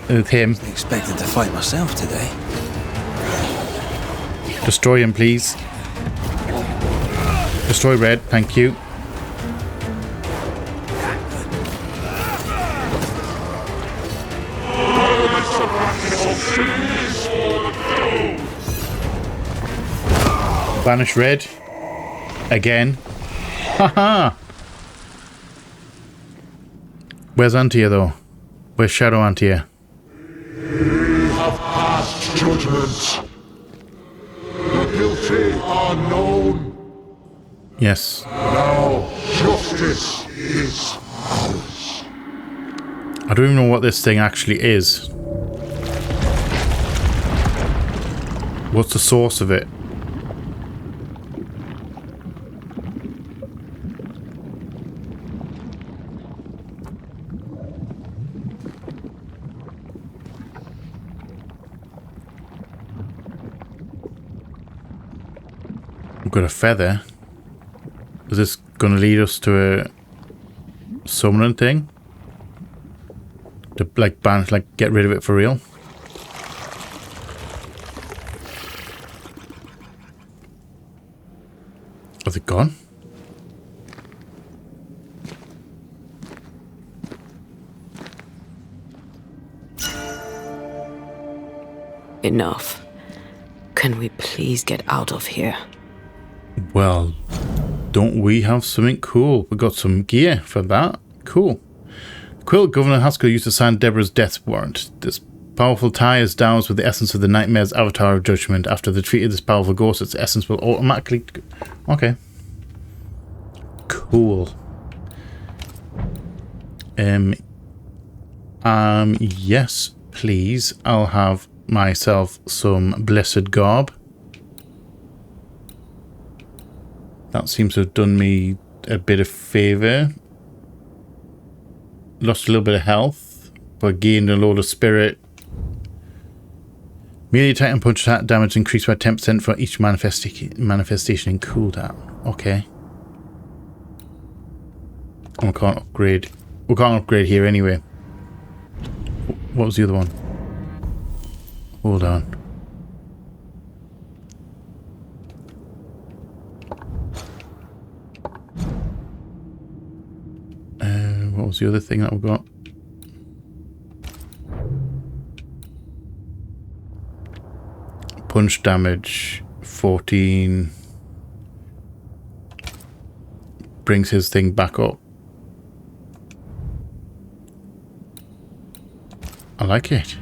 with him. I expected to fight myself today. Destroy him, please. Destroy Red, thank you. Banish Red. Again. Haha! Where's Antea, though? Where's Shadow Antea? We have passed judgment. The guilty are known. Yes. Now justice is ours. I don't even know what this thing actually is. What's the source of it? We've got a feather. Is this going to lead us to a summoning thing? To like banish, like get rid of it for real? Has it gone? Enough. Can we please get out of here? Well, don't we have something cool? We got some gear for that. Cool. Quill, Governor Haskell used to sign Deborah's death warrant. This powerful tie is doused with the essence of the Nightmare's avatar of judgment. After the treat of this powerful ghost, its essence will automatically... Okay. Cool. Yes, please. I'll have myself some blessed garb. That seems to have done me a bit of favour. Lost a little bit of health, but gained a load of spirit. Melee attack and punch attack damage increased by 10% for each manifestation in cooldown. Okay. And we can't upgrade. We can't upgrade here anyway. What was the other one? Hold on. What was the other thing that we got? Punch damage 14 brings his thing back up. I like it.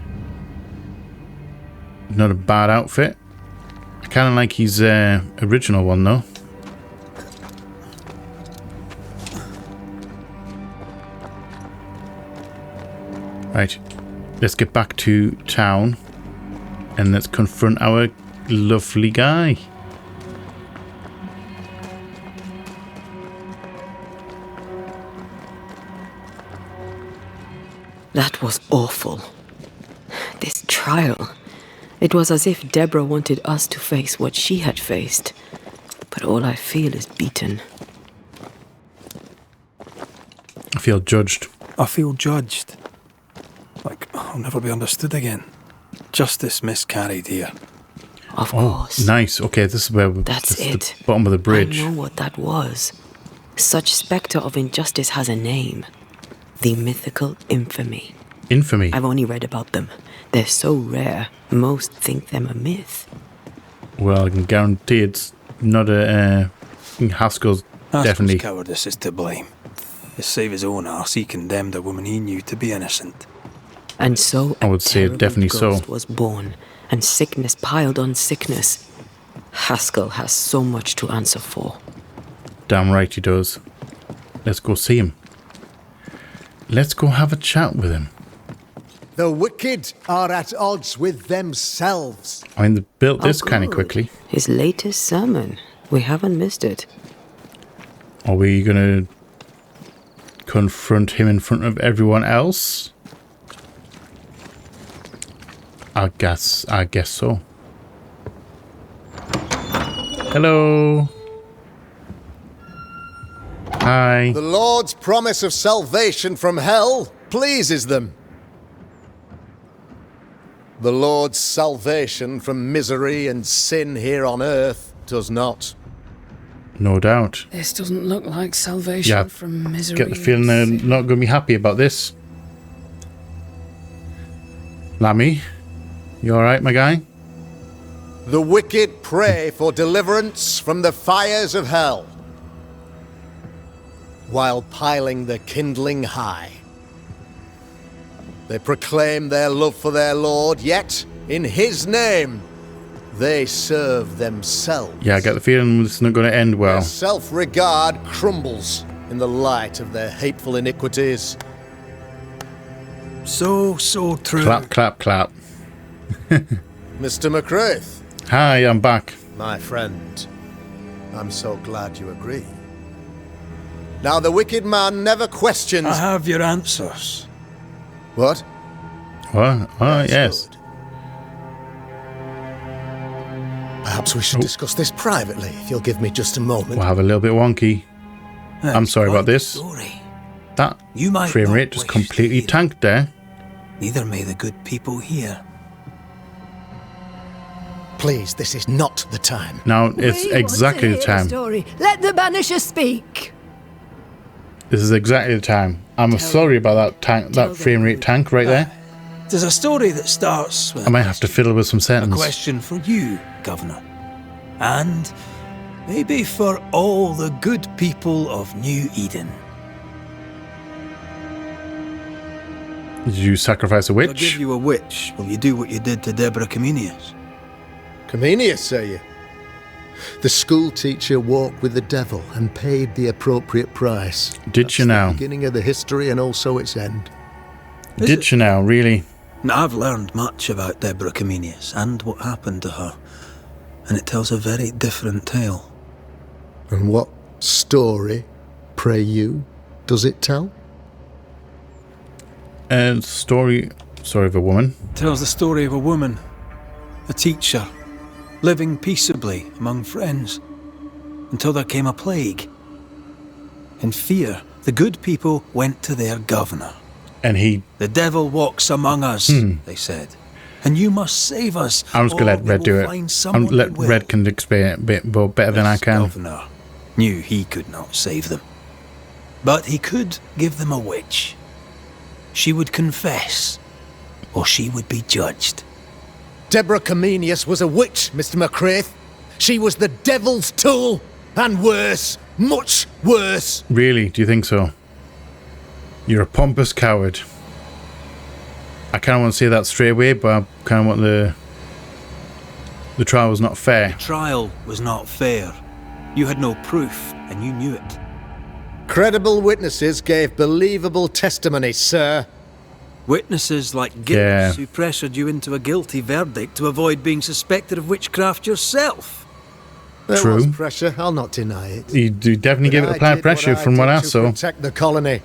Not a bad outfit. I kind of like his original one though. Right, let's get back to town and let's confront our lovely guy. That was awful. This trial. It was as if Deborah wanted us to face what she had faced. But all I feel is beaten. I feel judged. I feel judged. Like I'll never be understood again. Justice miscarried here. Of course. Nice. Okay, this is where That's it. The bottom of the bridge. I know what that was. Such spectre of injustice has a name. The mythical infamy. Infamy? I've only read about them. They're so rare, most think them a myth. Well, I can guarantee it's not a... Haskell's definitely... cowardice is to blame. To save his own arse, he condemned a woman he knew to be innocent. And so I would say definitely so. Was born, and sickness piled on sickness. Haskell has so much to answer for. Damn right he does. Let's go see him. Let's go have a chat with him. The wicked are at odds with themselves. I mean, they built this kind of good. quickly. His latest sermon. We haven't missed it. Are we going to confront him in front of everyone else? I guess so. Hello. Hi. The Lord's promise of salvation from hell pleases them. The Lord's salvation from misery and sin here on earth does not. No doubt. This doesn't look like salvation from misery. Get the feeling they're not going to be happy about this. Lammy, you alright, my guy? The wicked pray for deliverance from the fires of hell, while piling the kindling high. They proclaim their love for their Lord, yet, in his name, they serve themselves. Yeah, I get the feeling it's not going to end well. Their self-regard crumbles in the light of their hateful iniquities. So true. Clap, clap, clap. Mr. McCraith. Hi, I'm back. My friend, I'm so glad you agree. Now, the wicked man never questions... I have your answers. What? What? Oh, yes. Good. Perhaps we should discuss this privately, if you'll give me just a moment. We'll have a little bit wonky. I'm sorry about this. Story. That frame rate just completely tanked there. Neither may the good people here. Please, this is not the time. Now, it's exactly the time. Story. Let the Banishers speak. This is exactly the time. I'm sorry about that frame rate tank right there. There's a story that starts with... I might have to fiddle with some a settings. question for you, Governor. And maybe for all the good people of New Eden. Did you sacrifice a witch? I'll give you a witch. Will you do what you did to Deborah Comenius? Comenius, say you? The school teacher walked with the devil and paid the appropriate price. Did you now? The beginning of the history and also its end. Did you now, really? Now, I've learned much about Deborah Comenius and what happened to her. And it tells a very different tale. And what story, pray you, does it tell? Story of a woman. It tells the story of a woman, a teacher, living peaceably among friends, until there came a plague. In fear, the good people went to their governor. And he... The devil walks among us, they said. And you must save us. I'm just going to let Red do it. Let Red can explain it a bit better than I can. The governor knew he could not save them. But he could give them a witch. She would confess, or she would be judged. Deborah Comenius was a witch, Mr. McCraith. She was the devil's tool, and worse, much worse. Really? Do you think so? You're a pompous coward. I kind of want to say that straight away, but I kind of want the trial was not fair. The trial was not fair. You had no proof, and you knew it. Credible witnesses gave believable testimony, sir. Witnesses like Gibbs, who pressured you into a guilty verdict to avoid being suspected of witchcraft yourself. There was pressure, I'll not deny it. You definitely gave it applied pressure from what I saw. To protect the colony.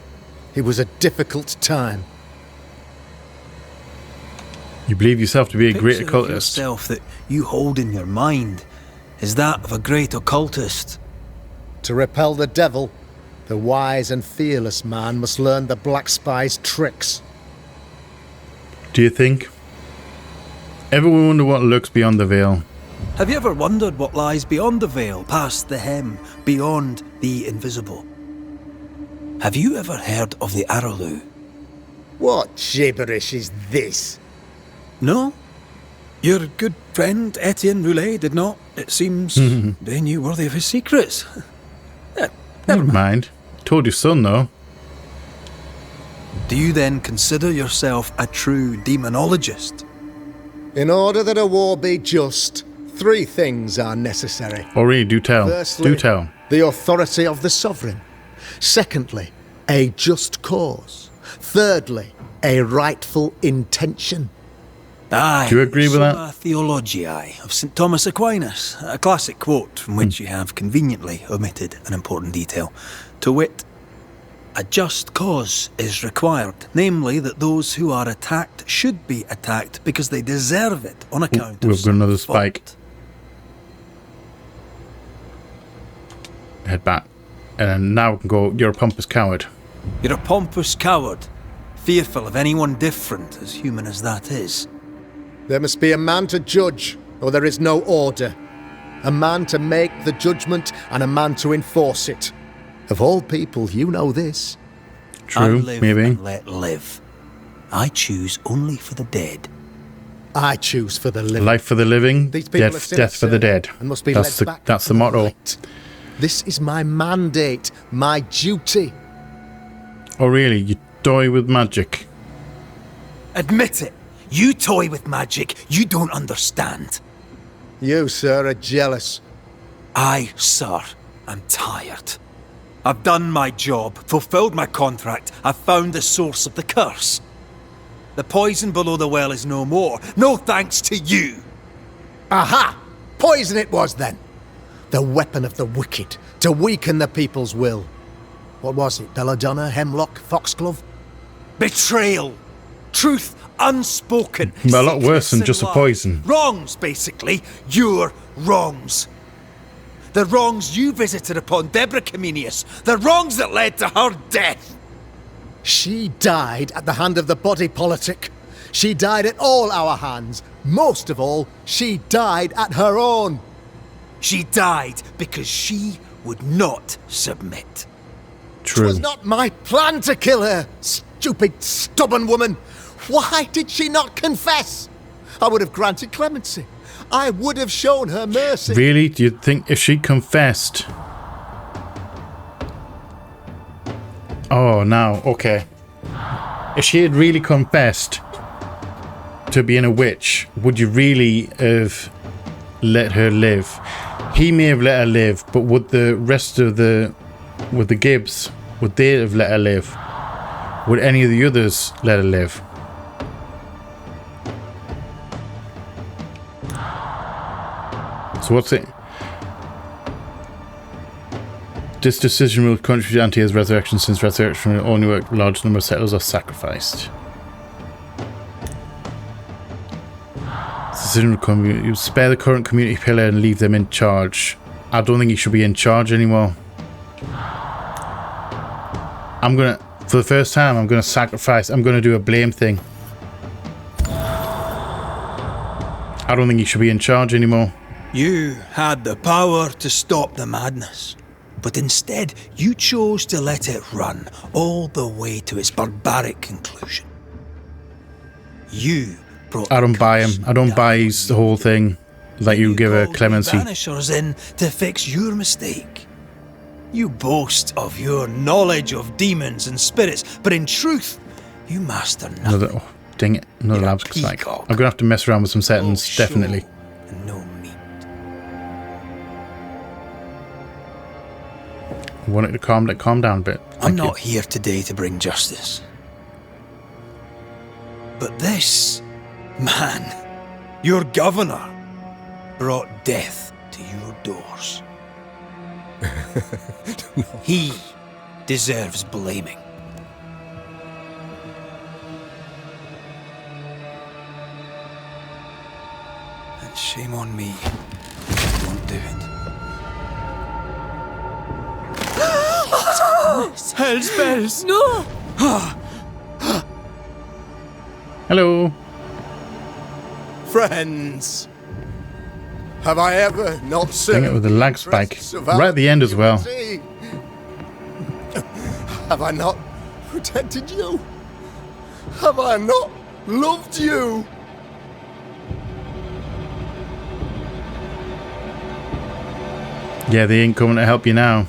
It was a difficult time. You believe yourself to be a great Picture of occultist. Yourself that you hold in your mind is that of a great occultist. To repel the devil, the wise and fearless man must learn the Black Spy's tricks. Do you think? Ever wonder what lurks beyond the veil? Have you ever wondered what lies beyond the veil, past the hem, beyond the invisible? Have you ever heard of the Arrowloo? What gibberish is this? No? Your good friend Etienne Roulet did not, it seems, deign you worthy of his secrets. Never mind. Told your son, though. Do you then consider yourself a true demonologist? In order that a war be just, 3 things are necessary. Oh, really? Do tell. Firstly, Do tell. the authority of the sovereign. Secondly, a just cause. Thirdly, a rightful intention. Aye. Do you agree with that? Summa Theologiae of St. Thomas Aquinas, a classic quote from which you have conveniently omitted an important detail. To wit, a just cause is required, namely that those who are attacked should be attacked because they deserve it on account of We've got another some spike. fault. Head back. And then now we can go, you're a pompous coward. You're a pompous coward, fearful of anyone different, as human as that is. There must be a man to judge, or there is no order. A man to make the judgment, and a man to enforce it. Of all people, you know this. True, live maybe. And let live. I choose only for the dead. I choose for the living. Life for the living, These people are death, sinners, death for the sir, dead. and must be That's led the back that's to the motto. light. This is my mandate, my duty. Oh, really? You toy with magic? Admit it. You toy with magic you don't understand. You, sir, are jealous. I, sir, am tired. I've done my job, fulfilled my contract, I've found the source of the curse. The poison below the well is no more, no thanks to you. Aha! Poison it was then. The weapon of the wicked, to weaken the people's will. What was it? Belladonna, hemlock, foxglove? Betrayal. Truth unspoken. A lot worse than Secrets just a and poison. Wrongs, basically. Your wrongs. The wrongs you visited upon Deborah Comenius. The wrongs that led to her death. She died at the hand of the body politic. She died at all our hands. Most of all, she died at her own. She died because she would not submit. True. It was not my plan to kill her, stupid, stubborn woman. Why did she not confess? I would have granted clemency. I would have shown her mercy. Really? Do you think if she confessed? Oh, now, okay. If she had really confessed to being a witch, would you really have let her live? He may have let her live, but would the rest of the Gibbs, would they have let her live? Would any of the others let her live? So what's it? This decision will contribute to Antioch's resurrection, since resurrection will only work a large number of settlers are sacrificed. This decision will you spare the current community pillar and leave them in charge. I don't think he should be in charge anymore. I'm gonna, for the first time, I'm gonna sacrifice. I'm gonna do a blame thing. I don't think he should be in charge anymore. You had the power to stop the madness, but instead you chose to let it run all the way to its barbaric conclusion. You brought I don't buy him. I don't buy his whole thing. Like you give a clemency. Banishers in to fix your mistake. You boast of your knowledge of demons and spirits, but in truth, you master nothing. Another, oh, dang it. Another lab spike. I'm going to have to mess around with some settings, definitely. And no meat. I want it to calm down a bit. I'm not here today to bring justice. But this man, your governor, brought death to your doors. No. He deserves blaming. And shame on me if I won't do it. Hell's bells! No! Hello. Friends, have I ever not Dang it with the lag spike. Right at the end as well. Have I not protected you? Have I not loved you? Yeah, they ain't coming to help you now.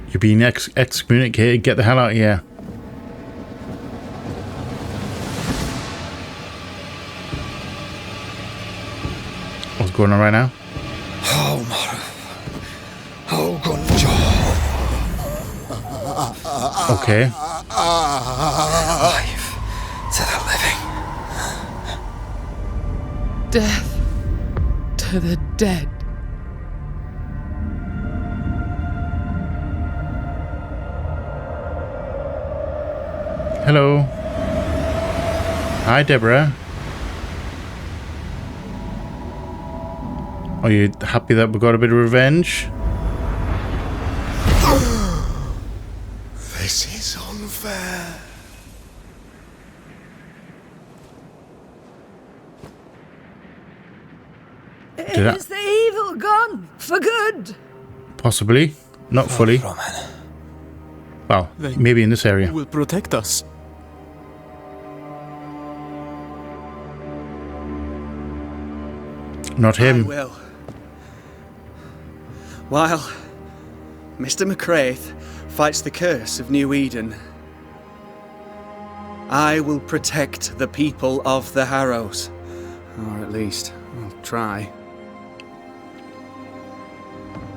You're being excommunicated. Get the hell out of here. What's going on right now? Okay. Life to the living. Death to the dead. Hello. Hi, Deborah. Are you happy that we got a bit of revenge? This is unfair. Is the evil gone for good? Possibly. Not fully. Well, maybe in this area. Will protect us. Not him. I will. While Mr. McCraith fights the curse of New Eden, I will protect the people of the Harrows. Or at least, I'll try.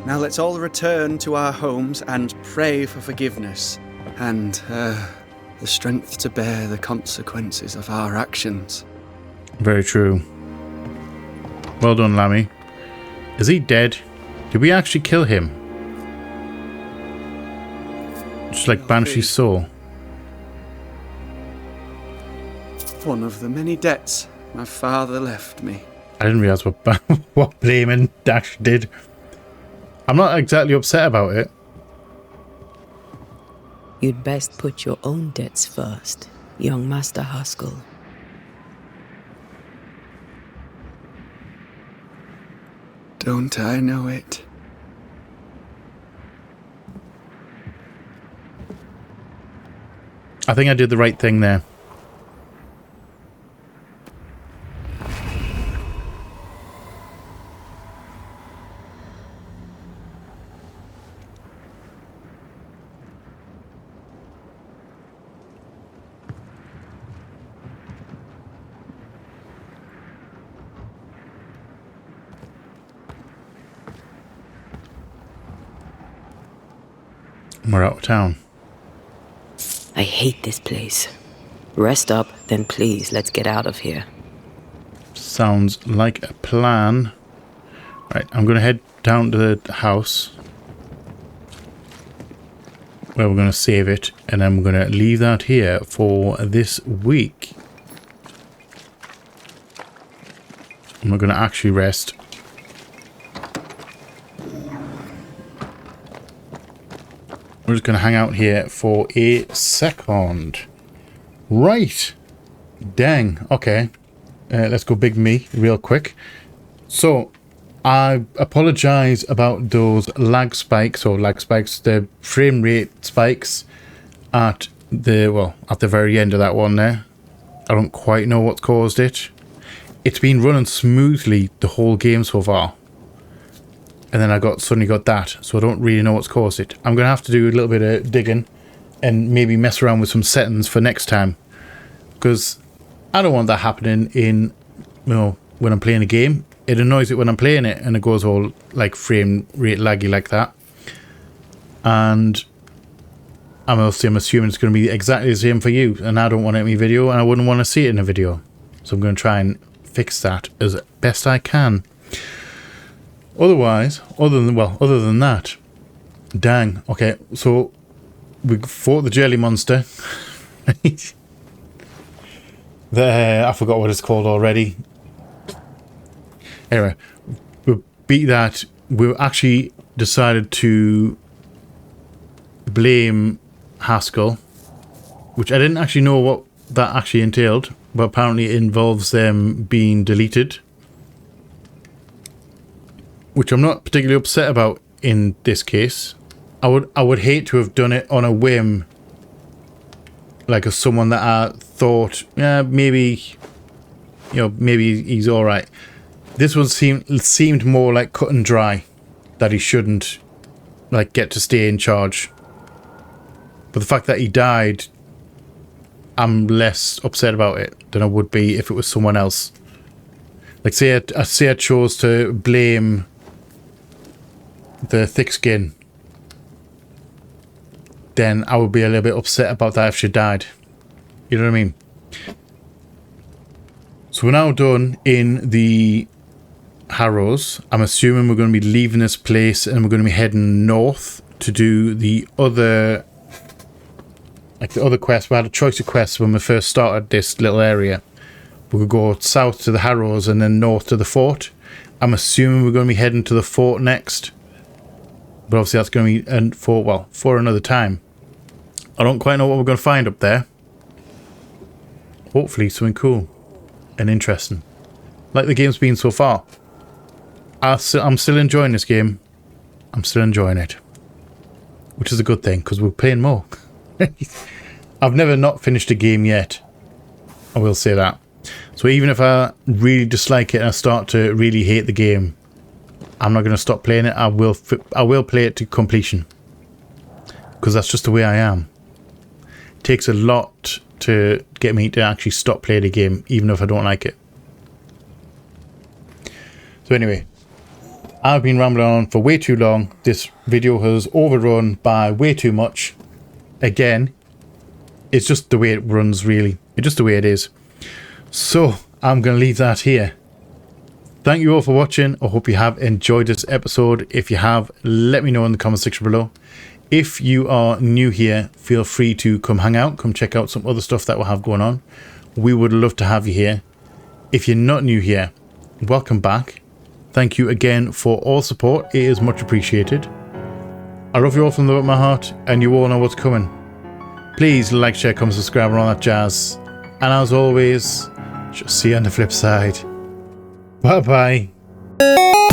Now let's all return to our homes and pray for forgiveness and the strength to bear the consequences of our actions. Very true. Well done, Lammy. Is he dead? Did we actually kill him? Just like Banshee's soul. One of the many debts my father left me. I didn't realise what Blaming Dash did. I'm not exactly upset about it. You'd best put your own debts first, young Master Haskell. Don't I know it? I think I did the right thing there. We're out of town. I hate this place. Rest up, then please, let's get out of here. Sounds like a plan. Right, I'm going to head down to the house where we're going to save it, and then we're going to leave that here for this week. And we're going to actually rest. We're just going to hang out here for a second. Right. Dang. Okay. Let's go big me real quick. So, I apologize about those lag spikes, the frame rate spikes at the very end of that one there. I don't quite know what's caused it. It's been running smoothly the whole game so far. And then I suddenly got that, so I don't really know what's caused it. I'm going to have to do a little bit of digging and maybe mess around with some settings for next time. Because I don't want that happening in, when I'm playing a game. It annoys it when I'm playing it and it goes all like frame rate laggy like that. And I'm assuming it's going to be exactly the same for you. And I don't want it in my video and I wouldn't want to see it in a video. So I'm going to try and fix that as best I can. Otherwise, other than that, dang. Okay, so we fought the jelly monster. I forgot what it's called already. Anyway, we beat that. We actually decided to blame Haskell, which I didn't actually know what that actually entailed, but apparently it involves them being deleted. Which I'm not particularly upset about in this case. I would hate to have done it on a whim. Like as someone that I thought, yeah, maybe he's alright. This one seemed more like cut and dry, that he shouldn't like get to stay in charge. But the fact that he died, I'm less upset about it than I would be if it was someone else. Like say I chose to blame the thick skin, then I would be a little bit upset about that if she died. You know what I mean? So we're now done in the Harrows. I'm assuming we're going to be leaving this place and we're going to be heading north to do the other, like the other quests. We had a choice of quests when we first started this little area. We could go south to the Harrows and then north to the fort. I'm assuming we're going to be heading to the fort next. But obviously that's going to be for another time. I don't quite know what we're going to find up there. Hopefully something cool and interesting. Like the game's been so far. I'm still enjoying this game. I'm still enjoying it. Which is a good thing, because we're playing more. I've never not finished a game yet. I will say that. So even if I really dislike it and I start to really hate the game, I'm not going to stop playing it. I will play it to completion. Because that's just the way I am. It takes a lot to get me to actually stop playing a game, even if I don't like it. So anyway, I've been rambling on for way too long. This video has overrun by way too much. Again, it's just the way it runs, really. It's just the way it is. So, I'm going to leave that here. Thank you all for watching. I hope you have enjoyed this episode. If you have, let me know in the comment section below. If you are new here, feel free to come hang out. Come check out some other stuff that we'll have going on. We would love to have you here. If you're not new here, welcome back. Thank you again for all support. It is much appreciated. I love you all from the bottom of my heart, and you all know what's coming. Please like, share, comment, subscribe, and all that jazz. And as always, just see you on the flip side. Bye bye.